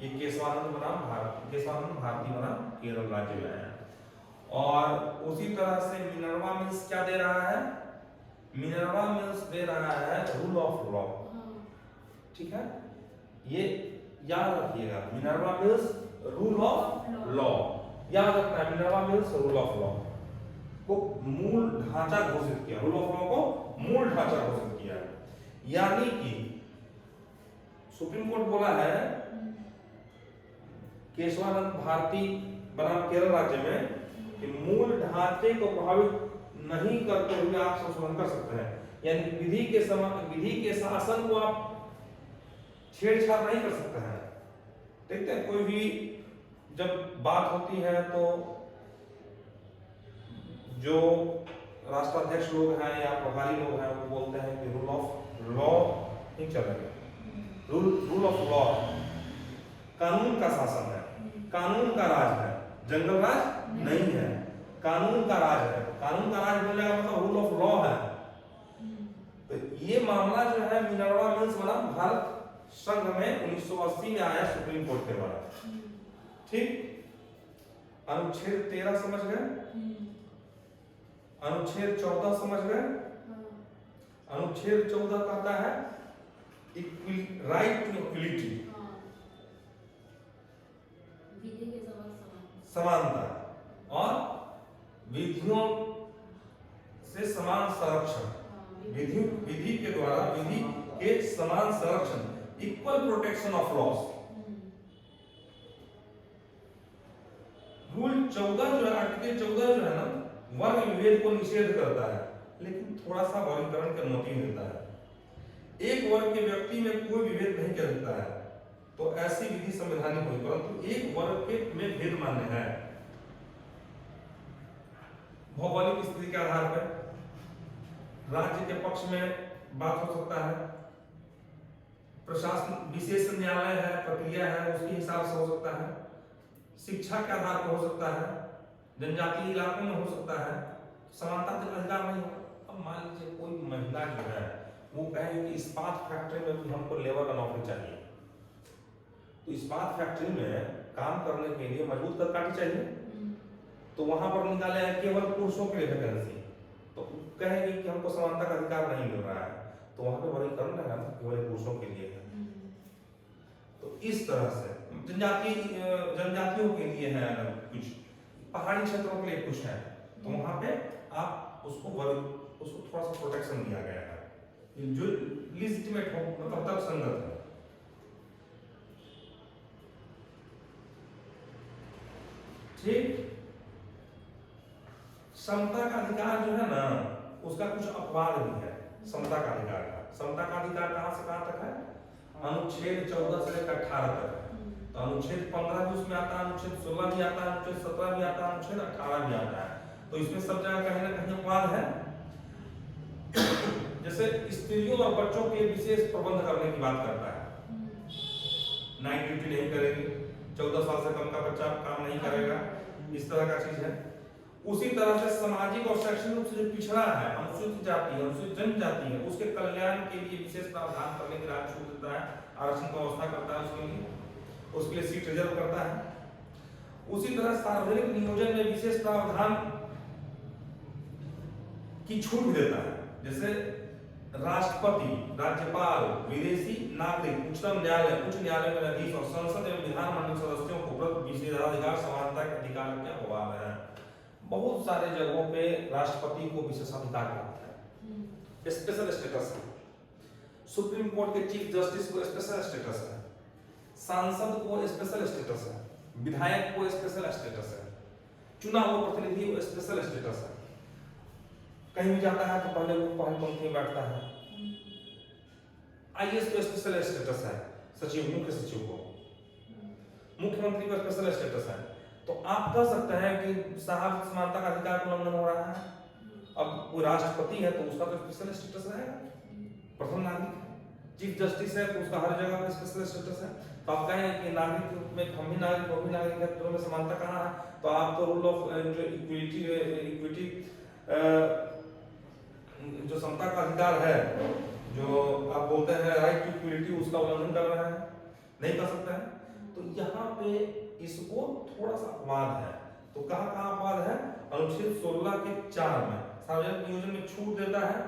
[SPEAKER 1] ये केशवानंद भारती बनाम केरल राज्य में है। और उसी तरह से मिनर्वा मिल्स क्या दे रहा है, मिनर्वा मिल्स दे रहा है रूल ऑफ लॉ। ठीक है, ये याद रखिएगा, Minerva mills rule of law याद रखना है। Minerva mills rule of law को मूल ढांचा घोषित किया, रूल ऑफ लॉ को मूल ढांचा घोषित किया। यानी कि सुप्रीम कोर्ट बोला है केशवानंद भारती बनाम केरल राज्य में कि मूल ढांचे को प्रभावित नहीं करते हुए आप संशोधन कर सकते हैं। यानी विधि के शासन को आप छेड़छाड़ नहीं कर सकते हैं। देखते हैं कोई भी जब बात होती है तो जो राष्ट्राध्यक्ष लोग हैं या प्रभारी लोग हैं वो बोलते हैं कि रूल ऑफ लॉ नहीं चलेगा। रूल ऑफ लॉ कानून का शासन है, कानून का राज है, जंगल राज नहीं है, कानून का राज है। कानून का राज बोलने का मतलब रूल ऑफ लॉ है। तो ये मामला जो है मिनर्वा मिल्स बनाम भारत संघ में 1980 में आया सुप्रीम कोर्ट के द्वारा। ठीक, अनुच्छेद 13 समझ गए, अनुच्छेद 14 समझ गए। अनुच्छेद 14 कहता है राइट टू इक्वलिटी, समानता और विधियों से समान संरक्षण। विधि के द्वारा विधि के समान संरक्षण, equal protection of loss. Rule 14 जो है, आर्टिकल 14 जो है ना, वर्ग विभेद को निषेध करता है, लेकिन थोड़ा सा वर्गीकरण की अनुमति मिलता है। एक वर्ग के व्यक्ति में कोई विभेद नहीं कर सकता है तो ऐसी विधि संवैधानिक हुई, परंतु एक वर्ग के में भेद मान्य है। भौगोलिक स्थिति के आधार पर राज्य के पक्ष में बात हो सकता है, प्रशासन विशेष न्यायालय है, प्रक्रिया है, उसके हिसाब से हो सकता है, शिक्षा के आधार पर हो सकता है, जनजातीय इलाकों में हो सकता है, समानता के अधिकार नहीं हो। अब मान लीजिए कोई महिला जो है वो कहे कि इस्पात फैक्ट्री में भी हमको लेबर का नौकरी चाहिए, तो इस्पात फैक्ट्री में काम करने के लिए मजबूत कदकाठी चाहिए, तो वहां पर निकाले हैं केवल पुरुषों के लिए वैकेंसी, तो कहेंगे कि हमको समानता का अधिकार नहीं मिल रहा है, तो वहां पे वर्गीकरण है ना केवल पुरुषों के लिए है। तो इस तरह से जनजातियों के लिए है, अगर कुछ पहाड़ी क्षेत्रों के लिए कुछ है, तो वहां पे आप उसको थोड़ा सा प्रोटेक्शन दिया गया है जो लिजिटिमेट हो, मतलब तर्कसंगत है। ठीक, समता का अधिकार जो है ना उसका कुछ अपवाद भी है। समता का अधिकार का, समता का अधिकार कहां से कहां तक है, अनुच्छेद 14 से लेकर 18 तक है। तो अनुच्छेद 15 भी उसमें आता है, अनुच्छेद 16 भी आता है, अनुच्छेद 17 भी आता है, अनुच्छेद 18 भी आता है। तो इसमें सब जगह कहीं ना कहीं अपवाद है। जैसे स्त्रियों और बच्चों के विशेष प्रबंध करने की बात करता है, नाइट ड्यूटी नहीं करेगी, 14 साल से कम का बच्चा काम नहीं करेगा, इस तरह का चीज है। उसी तरह से सामाजिक और शैक्षणिक रूप से जो पिछड़ा है, अनुसूचित जाति है, अनुसूचित जनजाति है, उसके कल्याण के लिए विशेष प्रावधान करने की राज्य छूट देता है, आरक्षण की व्यवस्था करता है, उसके लिए सीट रिजर्व करता है। उसी तरह सार्वजनिक नियोजन में विशेष प्रावधान की छूट भी देता है। जैसे राष्ट्रपति, राज्यपाल, विदेशी नागरिक, उच्चतम न्यायालय, उच्च न्यायालय में न्यायाधीश और संसद एवं विधानमंडल सदस्यों को प्रति विशेषाधिकार समानता के अधिकार के अपवाद है। बहुत सारे जगहों पे राष्ट्रपति को विशेषाधिकार प्राप्त है, स्पेशल स्टेटस है। सुप्रीम कोर्ट के चीफ जस्टिस को स्पेशल स्टेटस है, सांसद को स्पेशल स्टेटस है, विधायक को स्पेशल स्टेटस है, चुना हुआ प्रतिनिधि को स्पेशल स्टेटस है। कहीं भी जाता है तो पहले वो पहले पंक्ति में बैठता है। आईएएस को स्पेशल स्टेटस है, सचिव, मुख्य सचिव को, मुख्यमंत्री को स्पेशल स्टेटस है। तो आप कह सकते हैं कि साहब समानता का अधिकार उल्लंघन हो रहा है। अब वो राष्ट्रपति है तो उसका तो स्पेशल स्टेटस रहेगा, प्रथम नागरिक है। चीफ जस्टिस है तो उसका हर जगह पे स्पेशल स्टेटस है। तो आप कहें कि नागरिक के रूप में हम भी नागरिक, वो भी नागरिक है, दोनों में समानता कहाँ है? तो आप तो रूल ऑफ जो इक्विटी जो समता का अधिकार है, जो आप बोलते हैं राइट टू इक्विटी, उसका उल्लंघन कर रहे हैं, नहीं कर सकते हैं। तो यहाँ पे इसको थोड़ा सा अपवाद है। तो कहाँ कहाँ अपवाद है? अनुच्छेद 16 के 4 में सार्वजनिक नियोजन में छूट देता है,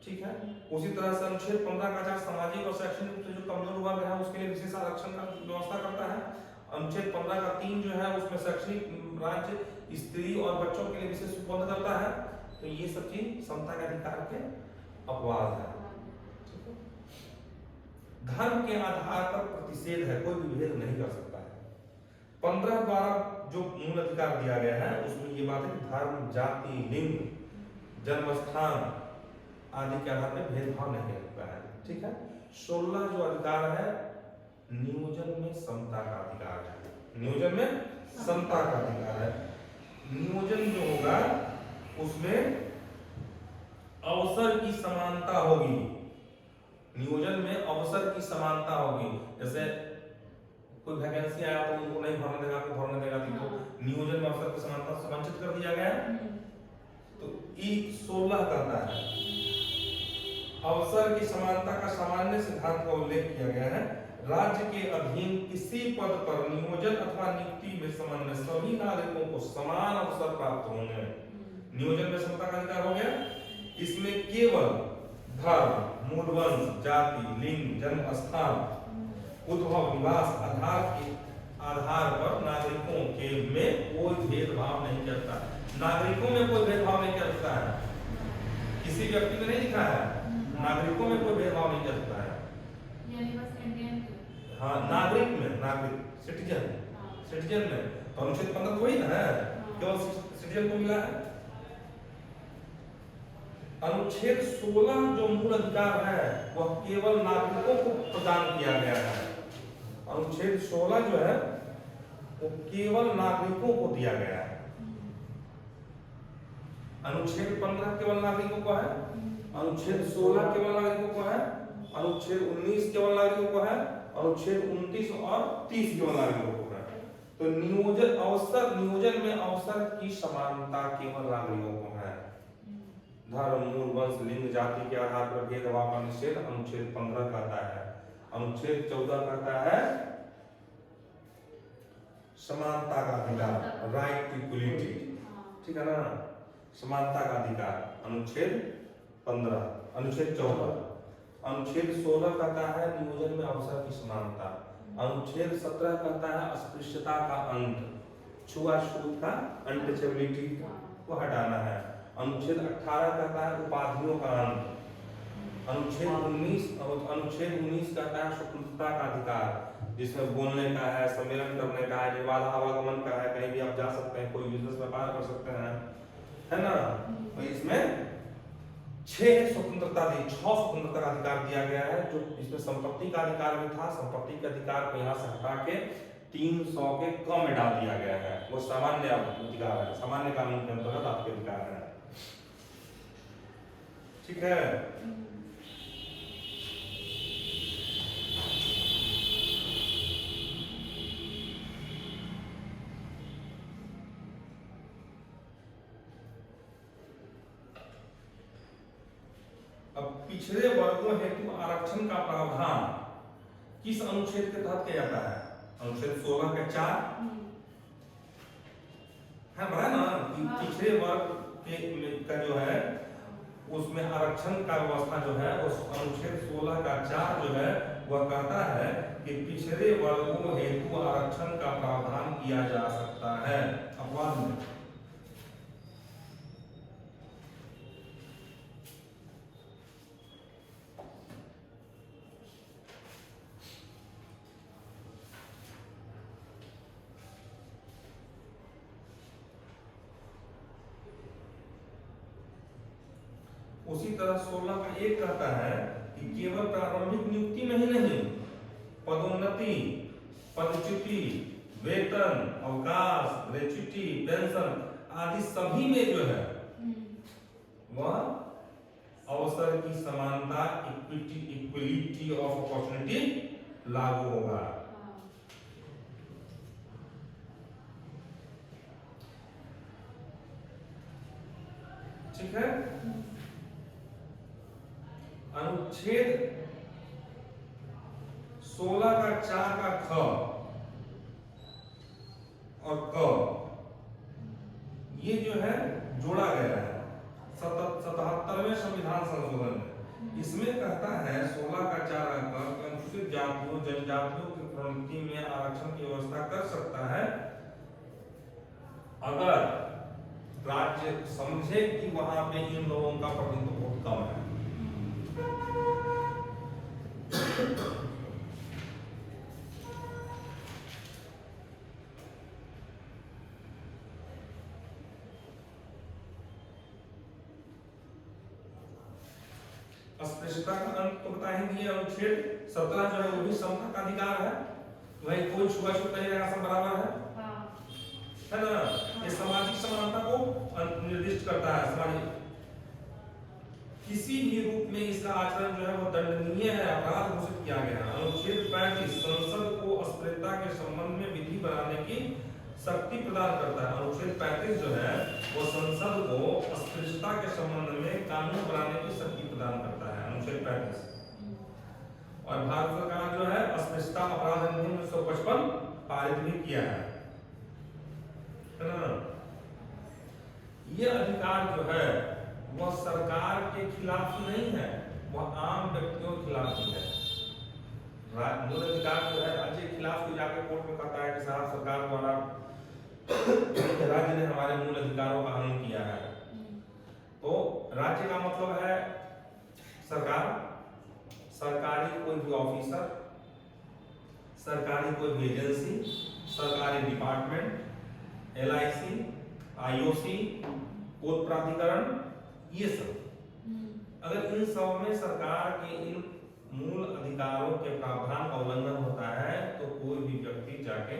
[SPEAKER 1] ठीक है। उसी तरह से अनुच्छेद 15 का 4 सामाजिक और शैक्षणिक रूप से जो कमजोर वर्ग है उसके लिए विशेष आरक्षण का व्यवस्था करता है। अनुच्छेद 15 का 3 जो है उसमें शैक्षणिक राज्य स्त्री और बच्चों के लिए विशेष उपबंध करता है। तो ये सब चीज समता के अधिकार के अपवाद है। धर्म के आधार पर प्रतिषेध है, कोई भी भेद नहीं कर सकता है। 15 द्वारा जो मूल अधिकार दिया गया है उसमें ये बात है कि धर्म, जाति, लिंग, जन्म स्थान आदि के आधार पर भेदभाव नहीं रखता है, ठीक है। 16 जो अधिकार है नियोजन में समता का अधिकार है, नियोजन में समता का अधिकार है। नियोजन जो होगा उसमें अवसर की समानता होगी, नियोजन में अवसर की समानता होगी। जैसे कोई वैकेंसी आया तो उनको नहीं भरने देगा, आपको भरने देगा, तो नियोजन में अवसर की समानता से वंचित कर दिया गया। तो ई 16 कहता है अवसर की समानता का सामान्य सिद्धांत का उल्लेख किया गया है। राज्य के अधीन किसी पद पर नियोजन अथवा नियुक्ति में संबंध में सभी नागरिकों को समान अवसर प्राप्त होंगे। नियोजन में समता का अधिकार हो गया। इसमें केवल धर्म, मूल वंश, जाति, लिंग, जन्म स्थान, उद्भव, निवास आधार पर नागरिकों के में कोई भेदभाव नहीं करता। नागरिकों में कोई भेदभाव नहीं करता है, किसी व्यक्ति में नहीं लिखा है, नागरिकों में कोई भेदभाव नहीं करता है।
[SPEAKER 2] यानी बस इंडियन
[SPEAKER 1] हाँ, नागरिक में, नागरिक सिटीजन में तो अनुच्छेद 15 थोड़ी ना है, केवल सिटीजन को मिला है। अनुच्छेद 16 जो मूल अधिकार है वह केवल नागरिकों को प्रदान किया गया है। अनुच्छेद 16 जो है वो केवल नागरिकों को दिया गया है। अनुच्छेद 15 केवल नागरिकों को है, अनुच्छेद 16 केवल नागरिकों को है, अनुच्छेद 19 केवल नागरिकों को है, अनुच्छेद 29 और 30 केवल नागरिकों को है। तो नियोजन में अवसर की समानता केवल नागरिकों को है। धर्म, मूल वंश, लिंग, जाति के आधार पर भेदभाव का निषेध अनुच्छेद 15 कहता है। अनुच्छेद 14 कहता है समानता का अधिकार, राइट टू इक्वलिटी, ठीक है ना, समानता का अधिकार। अनुच्छेद 15, अनुच्छेद 14। अनुच्छेद 16 कहता है नियोजन में अवसर की समानता। अनुच्छेद 17 कहता है अस्पृश्यता का अंत, छुआछूत का, अनटचेबिलिटी को हटाना है। अनुच्छेद 18 कहता है उपाधियों का अंत। अनुच्छेद 19 कहता है स्वतंत्रता का अधिकार, जिसमें बोलने का है, सम्मेलन करने का है, निर्बाध आवागमन का है, कहीं भी आप जा सकते हैं, कोई बिजनेस व्यापार कर सकते हैं, है ना। तो इसमें 6 स्वतंत्रता दी, 6 स्वतंत्रता का अधिकार दिया गया है, जो इसमें संपत्ति का अधिकार भी था। संपत्ति के अधिकार को यहाँ से हटा के 300 के कम में डाल दिया गया है। वो सामान्य अधिकार है, सामान्य कानून के अंतर्गत आपके अधिकार है। ठीक है। अब पिछड़े वर्गों हेतु आरक्षण का प्रावधान किस अनुच्छेद के तहत किया जाता है? अनुच्छेद 16 के 4 है, बड़ा ना कि पिछड़े वर्ग के का जो है उसमें आरक्षण का व्यवस्था जो है उस अनुच्छेद 16 का 4 जो है वह कहता है कि पिछड़े वर्गों हेतु आरक्षण का प्रावधान किया जा सकता है। अपवाद में उसी तरह 16 का 1 कहता है कि केवल प्रारंभिक नियुक्ति में ही नहीं, पदोन्नति, पदच्युति, वेतन, अवकाश, ग्रेच्युटी, पेंशन आदि सभी में जो है वह अवसर की समानता, इक्विलिटी ऑफ अपॉर्चुनिटी लागू होगा। ठीक है। अनुच्छेद 16 का 4 का ख और क ये जो है जोड़ा गया है 77वें संविधान संशोधन में। इसमें कहता है 16 का 4 का क अनुसूचित जातियों जनजातियों की प्रोन्नति में आरक्षण की व्यवस्था कर सकता है अगर राज्य समझे कि वहां पे इन लोगों का प्रतिनिधित्व बहुत कम है। अस्पृश्यता का अंत तो बता ही दिए। अनुच्छेद 17 जो है वो भी समता का अधिकार है, वही कोई छुआछूत नहीं रहेगा, सब बराबर है ना। ये सामाजिक समानता को निर्दिष्ट करता है। सामाजिक किसी भी रूप में इसका आचरण जो है वो दंडनीय है, अपराध घोषित किया गया है। अनुच्छेद 35 संसद को अस्पृश्यता के संबंध में विधि बनाने की शक्ति प्रदान करता है। अनुच्छेद 35 जो है वो संसद को अस्पृश्यता के संबंध में कानून बनाने की शक्ति प्रदान करता है। अनुच्छेद 35 और भारत सरकार जो है अस्पृश्यता अपराध अधिनियम 1955 पारित भी किया है ना। ये अधिकार जो है वह सरकार के खिलाफ नहीं है, वह आम व्यक्तियों के खिलाफ ही है। मूल अधिकार जो है राज्य के खिलाफ जाकर कोर्ट में कहता है कि साहब सरकार द्वारा राज्य ने हमारे मूल अधिकारों का हनन किया है। तो राज्य का मतलब है सरकार, सरकारी कोई भी ऑफिसर, सरकारी कोई भी एजेंसी, सरकारी डिपार्टमेंट, LIC, IOC, कोर्ट प्राधिकरण, ये सब अगर इन सब में सरकार के इन मूल अधिकारों के प्रावधान का उल्लंघन होता है तो कोई भी व्यक्ति जाके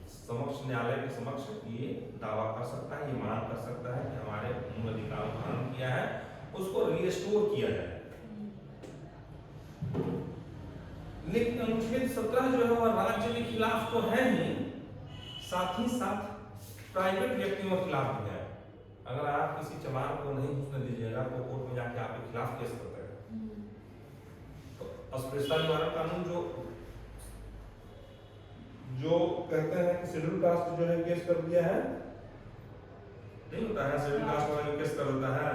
[SPEAKER 1] समक्ष न्यायालय के समक्ष ये दावा कर सकता है, ये मांग कर सकता है कि हमारे मूल अधिकारों का हनन किया है, उसको रिस्टोर किया जाए। लेकिन अनुच्छेद 17 जो है वह राज्य के खिलाफ तो है ही, साथ ही साथ प्राइवेट व्यक्तियों के खिलाफ भी है। अगर आप किसी चमार को नहीं घुसने दीजिएगा तो कोर्ट में जाके आपके खिलाफ केस करते हैं। तो अस्पृश्यता निवारण कानून जो कहते हैं कि शेड्यूल कास्ट जो है केस कर दिया है, नहीं होता है शेड्यूल कास्ट वाला जो केस कर देता है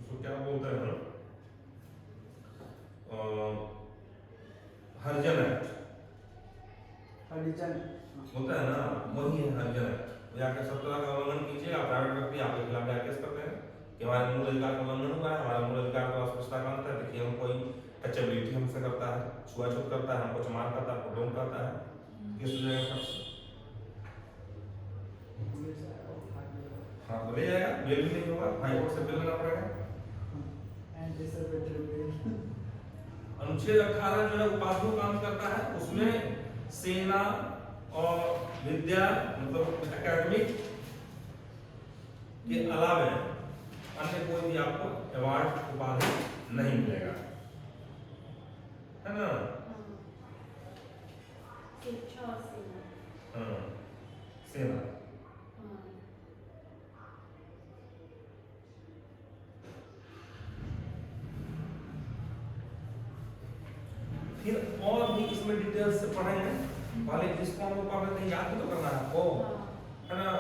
[SPEAKER 1] उसको क्या बोलते हैं, हरिजन एक्ट होता है ना, वही है हरिजन एक्ट। जाके 17 का उल्लंघन कीजिएगा, प्राइवेट व्यक्ति आपके खिलाफ जाके केस करते हैं कि हमारे मूल अधिकार का उल्लंघन हुआ है, हमारा मूल अधिकार को अस्पृश्यता का अंत है। देखिए हम कोई टचेबिलिटी हमसे करता है, छुआछूत करता है, हमको चमार करता है, फोटोन करता है, किस जगह हाँ तो ले जाएगा, बेल भी नहीं होगा, हाई कोर्ट से बेल लेना पड़ेगा।
[SPEAKER 3] Anticipatory bill.
[SPEAKER 1] अनुच्छेद 18 जो है उपाधियों काम करता है, उसमें सेना और विद्या मतलब एकेडमिक के अलावे अन्य कोई भी आपको अवार्ड उपाधि नहीं मिलेगा, है ना।
[SPEAKER 2] शिक्षा और सेना।
[SPEAKER 1] हाँ, सेना। फिर और भी इसमें डिटेल्स से पढ़ेंगे, पहले जिसको हम लोग पढ़ रहे थे याद भी तो करना है आपको, है ना।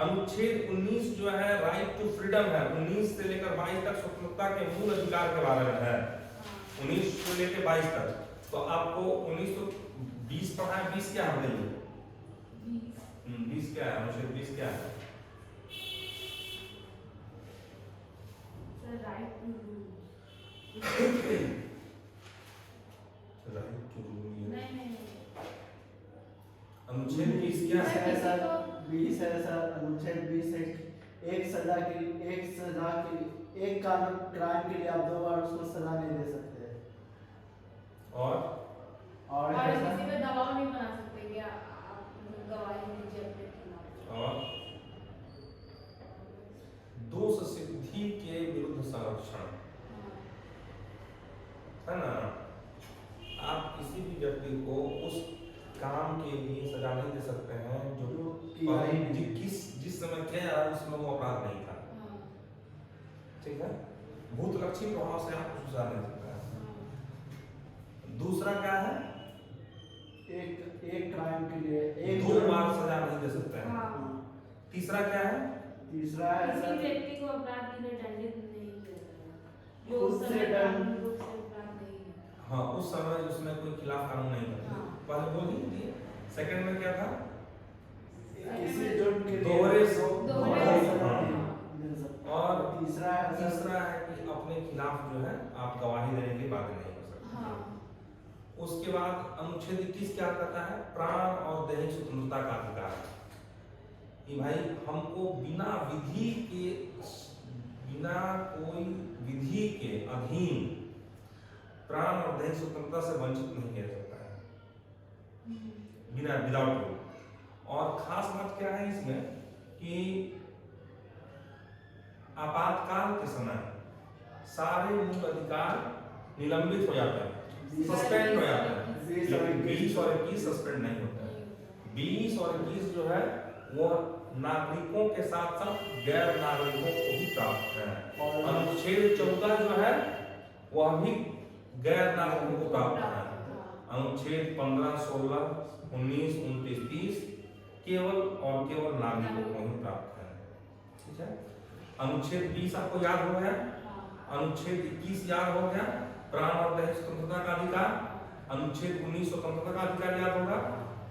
[SPEAKER 1] अनुच्छेद 19 जो है राइट टू फ्रीडम है, 19 से लेकर 22 तक स्वतंत्रता के मूल अधिकार के बारे में है, 19 से लेकर 22 तक। तो आपको 19 तो 20 पढ़ा है, 20 क्या है बताइए? 20 क्या है? अनुच्छेद 20 क्या है?
[SPEAKER 2] Right to rule.
[SPEAKER 1] Right to rule.
[SPEAKER 2] नहीं
[SPEAKER 1] अनुच्छेद 20 क्या है?
[SPEAKER 3] ऐसा 20 है सर, अनुच्छेद 20 है एक सजा की एक कानून क्राइम के लिए आप 2 बार उसको सजा नहीं दे सकते। और
[SPEAKER 2] किसी पे दबाव नहीं बना सकते कि आप गवाही दीजिए अपने खिलाफ।
[SPEAKER 1] और दोष सिद्धि के विरुद्ध संरक्षण, है ना। आप किसी भी व्यक्ति को उस काम के लिए सजा नहीं दे सकते हैं जो जिस समय किया उस समय वो अपराध नहीं था, ठीक है। भूतलक्षी प्रभाव से आप उसको सजा नहीं दे सकते हैं। दूसरा क्या है?
[SPEAKER 3] एक क्राइम के लिए
[SPEAKER 1] 2 बार सजा नहीं दे सकते हैं। तीसरा क्या है?
[SPEAKER 3] तीसरा है
[SPEAKER 2] किसी व्यक्ति को अपराध के लिए दंडित नहीं किया जाएगा जो
[SPEAKER 3] खुद
[SPEAKER 2] उस
[SPEAKER 3] से
[SPEAKER 2] समय
[SPEAKER 3] दंड-
[SPEAKER 2] कानूनी रूप से अपराध नहीं है।
[SPEAKER 1] हाँ, उस समय उसमें कोई खिलाफ कानून नहीं था।
[SPEAKER 2] हाँ।
[SPEAKER 1] पहले बोल ही दिए। सेकंड में क्या था?
[SPEAKER 3] किसी जुर्म के लिए
[SPEAKER 1] दोहरे
[SPEAKER 3] दो
[SPEAKER 2] दोहरे
[SPEAKER 3] सजा
[SPEAKER 1] हाँ।
[SPEAKER 3] मिल सकती है।
[SPEAKER 1] और
[SPEAKER 3] तीसरा है
[SPEAKER 1] कि अपने खिलाफ जो है आप गवाही देने की बात नहीं कर सकते।
[SPEAKER 2] हाँ।
[SPEAKER 1] उसके बाद अनुच्छेद 21 क्या कहता है? प्राण और दैहिक स्वतंत्रता का अधिकार, कि भाई हमको बिना कोई विधि के अधीन प्राण और दैहिक स्वतंत्रता से वंचित नहीं किया जाता है, बिना विदाउट रूल। और खास बात क्या है इसमें कि आपातकाल के समय सारे मूल अधिकार निलंबित हो जाते हैं, सस्पेंड हो जाते हैं। 20 और 21 सस्पेंड नहीं होता है। 20 और 21 जो है वो नागरिकों के साथ साथ गैर नागरिकों को भी प्राप्त है। और अनुच्छेद 14 जो है वह भी गैर नागरिकों को प्राप्त है। अनुच्छेद 15, 16, 19, 29, 30 केवल और केवल नागरिकों को ही प्राप्त है, ठीक है। अनुच्छेद 20 आपको याद हो गया, अनुच्छेद 21 याद हो गया, प्राण और दैहिक स्वतंत्रता का अधिकार। अनुच्छेद 19 स्वतंत्रता का अधिकार याद होगा।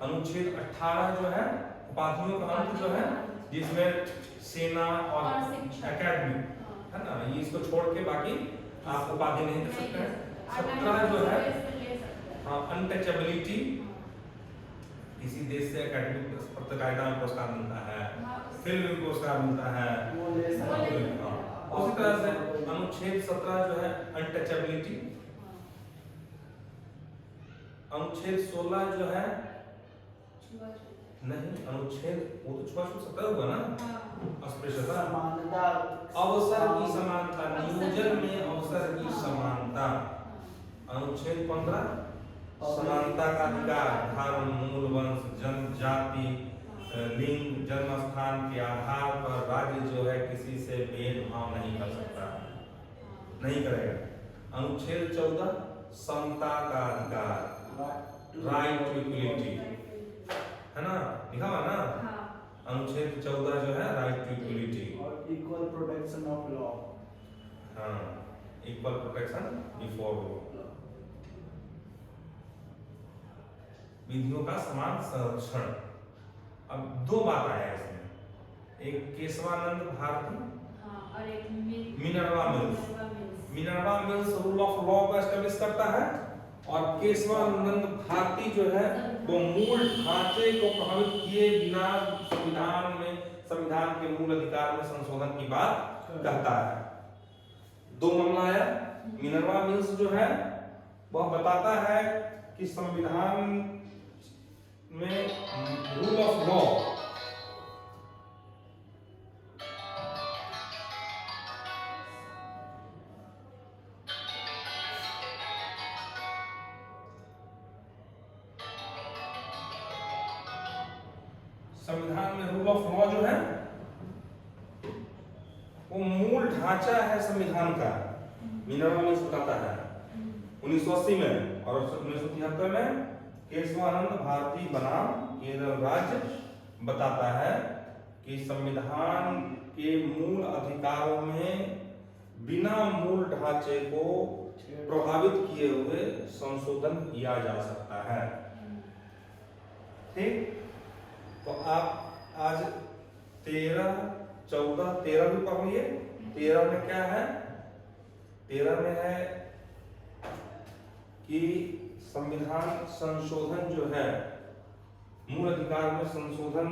[SPEAKER 1] अनुच्छेद 18 जो है उपाधियों का अंत जो है, जिसमें सेना और एकेडमी, है ना, ये इसको छोड़ के बाकी आप उपाधि नहीं दे सकते हैं। 17 जो है अनटचेबिलिटी, किसी देश से एकेडमिक पत्रकारिता में पुरस्कार मिलता है, फिल्म में पुरस्कार मिलता है, उसी तरह से अनुच्छेद 17 जो है अनटचेबिलिटी। अनुच्छेद 16 जो है नहीं, अनुच्छेद वो तो छुआछूत 17 हुआ ना, अस्पृश्यता, अवसर की समानता, नियोजन में अवसर की समानता। अनुच्छेद 15 समानता का अधिकार, धर्म, मूल, वंश, जनजाति, लिंग, जन्म स्थान के आधार पर राज्य जो है किसी से भेदभाव नहीं कर सकता, नहीं करेगा। अनुच्छेद 14 समता का अधिकार, राइट टू इक्वलिटी, है ना, लिखा हुआ ना। अनुच्छेद 14 जो है राइट टू इक्वलिटी
[SPEAKER 3] और इक्वल प्रोटेक्शन ऑफ लॉ।
[SPEAKER 1] हाँ, इक्वल प्रोटेक्शन बिफोर लॉ, विधियों का समान संरक्षण। अब 2 बात आया इसमें, एक केशवानंद भारती
[SPEAKER 2] और एक
[SPEAKER 1] Minerva mills. Minerva mills rule of law को एस्टेब्लिश करता है और केशवानंद भारती जो है वो मूल ढांचे को प्रभावित किए बिना संविधान के मूल अधिकार में संशोधन की बात कहता है। दो मामला आया। मिनर्वा मिल्स जो है वह बताता है कि संविधान में रूल ऑफ लॉ जो है वो मूल ढांचा है संविधान का। मिनर्वा मिल्स बताता है 1980 में और 1973 में केशवानंद भारती बनाम केरल राज्य बताता है कि संविधान के मूल अधिकारों में बिना मूल ढांचे को प्रभावित किए हुए संशोधन किया जा सकता है। ठीक, तो आप आज 13, 14, 13 भी पढ़ लिए। 13 में क्या है? 13 में है कि संविधान संशोधन जो है, मूल अधिकार में संशोधन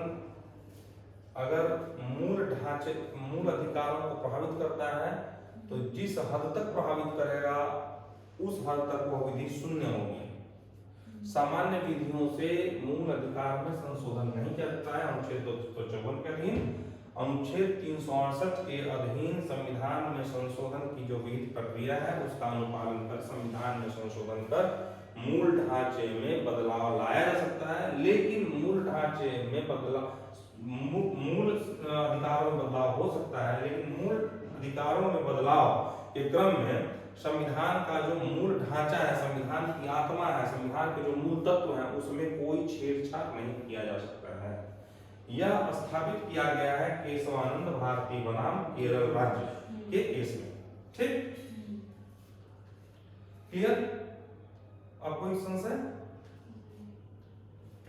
[SPEAKER 1] अगर मूल ढांचे, मूल अधिकारों को प्रभावित करता है तो जिस हद तक प्रभावित करेगा उस हद तक वह विधि शून्य होगी। सामान्य विधियों से मूल अधिकार में संशोधन नहीं किया जाता है। अनुच्छेद 254 के अधीन, अनुच्छेद 368 के अधीन संविधान में संशोधन की जो विधि प्रक्रिया है उसका अनुपालन कर संविधान में संशोधन कर मूल ढांचे में बदलाव लाया जा सकता है। लेकिन मूल ढांचे में बदलाव, मूल अधिकारों में बदलाव हो सकता है, लेकिन मूल अधिकारों में बदलाव के क्रम में संविधान का जो मूल ढांचा है, संविधान की आत्मा है, संविधान के जो मूल तत्व हैं, उसमें कोई छेड़छाड़ नहीं किया जा सकता है। यह स्थापित किया गया है केशवानंद भारती बनाम केरल राज्य के केस में। ठीक, क्लियर? अब कोई संशय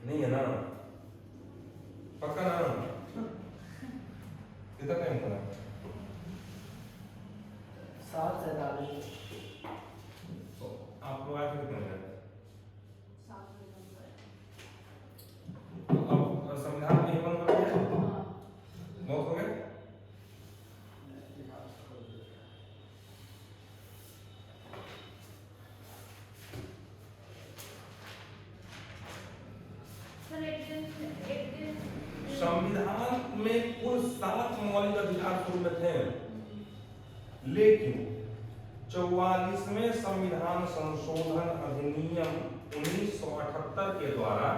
[SPEAKER 1] नहीं है ना? पक्का ना? कितना टाइम पड़ा?
[SPEAKER 3] 7:47।
[SPEAKER 1] आप लोग आज कितने हैं?
[SPEAKER 2] 7
[SPEAKER 1] अब संविधान में बंद कर दिया, बहुत हो गए। संविधान में कुल 7 मौलिक अधिकार पूर्व में थे, लेकिन 44वें संविधान संशोधन अधिनियम 1978 के द्वारा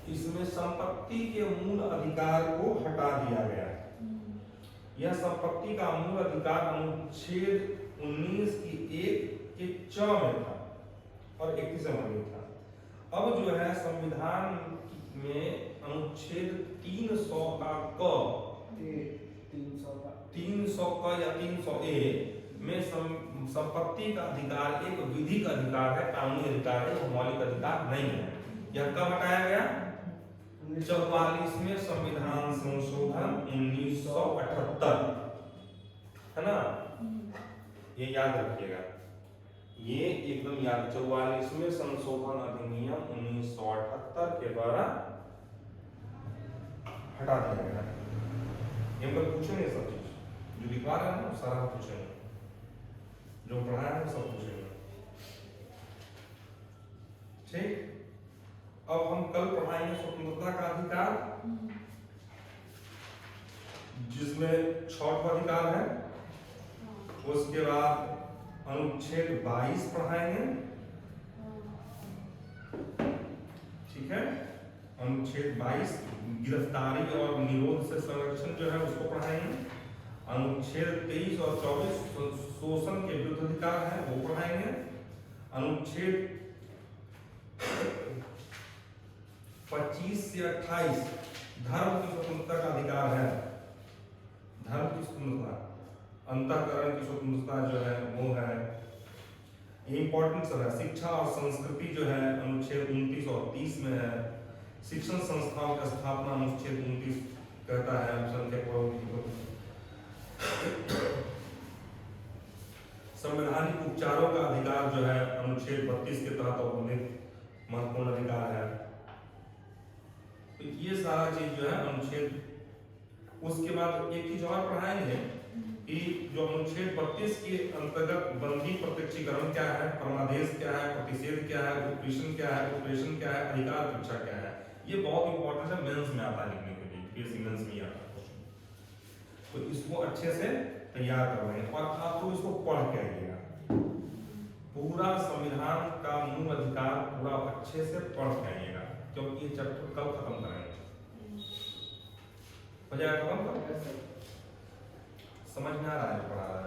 [SPEAKER 1] इसमें संपत्ति के मूल अधिकार को हटा दिया गया। यह संपत्ति का मूल अधिकार अनुच्छेद 19 की 1 के च में था और 31 में था। अब जो है संविधान में अनुच्छेद 300 का क, 300 का या 300A में संपत्ति का अधिकार एक विधिक अधिकार है, कानूनी अधिकार है, मौलिक अधिकार नहीं है। यह कब हटाया गया? 44वें संविधान संशोधन 1978, है ना? ये याद रखिएगा, ये एकदम याद। 44वें संशोधन अधिनियम 1978 के द्वारा हटा दिया गया। ये मतलब पूछेंगे सब चीज जो लिखवा रहे हैं ना, सारा पूछेंगे, जो पढ़ाया है सब पूछेंगे। ठीक, अब हम कल पढ़ाएंगे स्वतंत्रता का अधिकार, जिसमें 6वां अधिकार है। उसके बाद अनुच्छेद 22 पढ़ाएंगे, ठीक है? अनुच्छेद 22 गिरफ्तारी और निरोध से संरक्षण जो है उसको पढ़ाएंगे। अनुच्छेद 23 और 24 शोषण के विरुद्ध अधिकार है, वो पढ़ाएंगे। अनुच्छेद 25 से 28 धर्म की स्वतंत्रता का अधिकार है, धर्म की स्वतंत्रता, अंतःकरण की स्वतंत्रता जो है वो है। इंपॉर्टेंट सब है। शिक्षा और संस्कृति जो है अनुच्छेद 29 और 30 में है। शिक्षण संस्थाओं की स्थापना अनुच्छेद 29 कहता है। संवैधानिक उपचारों का अधिकार जो है अनुच्छेद 32 के तहत उपलब्ध महत्वपूर्ण अधिकार है। तो ये सारा चीज जो है अनुच्छेद उसके बाद एक चीज और पढ़ाएंगे कि जो अनुच्छेद 32 के अंतर्गत बंदी प्रत्यक्षीकरण क्या है, परमादेश क्या है, प्रतिषेध क्या है, उत्प्रेषण क्या है, उत्प्रेषण क्या है, अधिकार परीक्षा क्या है। ये बहुत इंपॉर्टेंट है, मेंस में आता है लिखने के लिए, पीएससी मेंस में आता है क्वेश्चन। तो इसको अच्छे से तैयार करवाएंगे और आपको इसको पढ़ के आइएगा, पूरा संविधान का मूल अधिकार पूरा अच्छे से पढ़ के आइएगा, क्योंकि ये चैप्टर कल खत्म करेंगे। हो जाएगा खत्म? समझ में आ रहा है पढ़ा रहा है?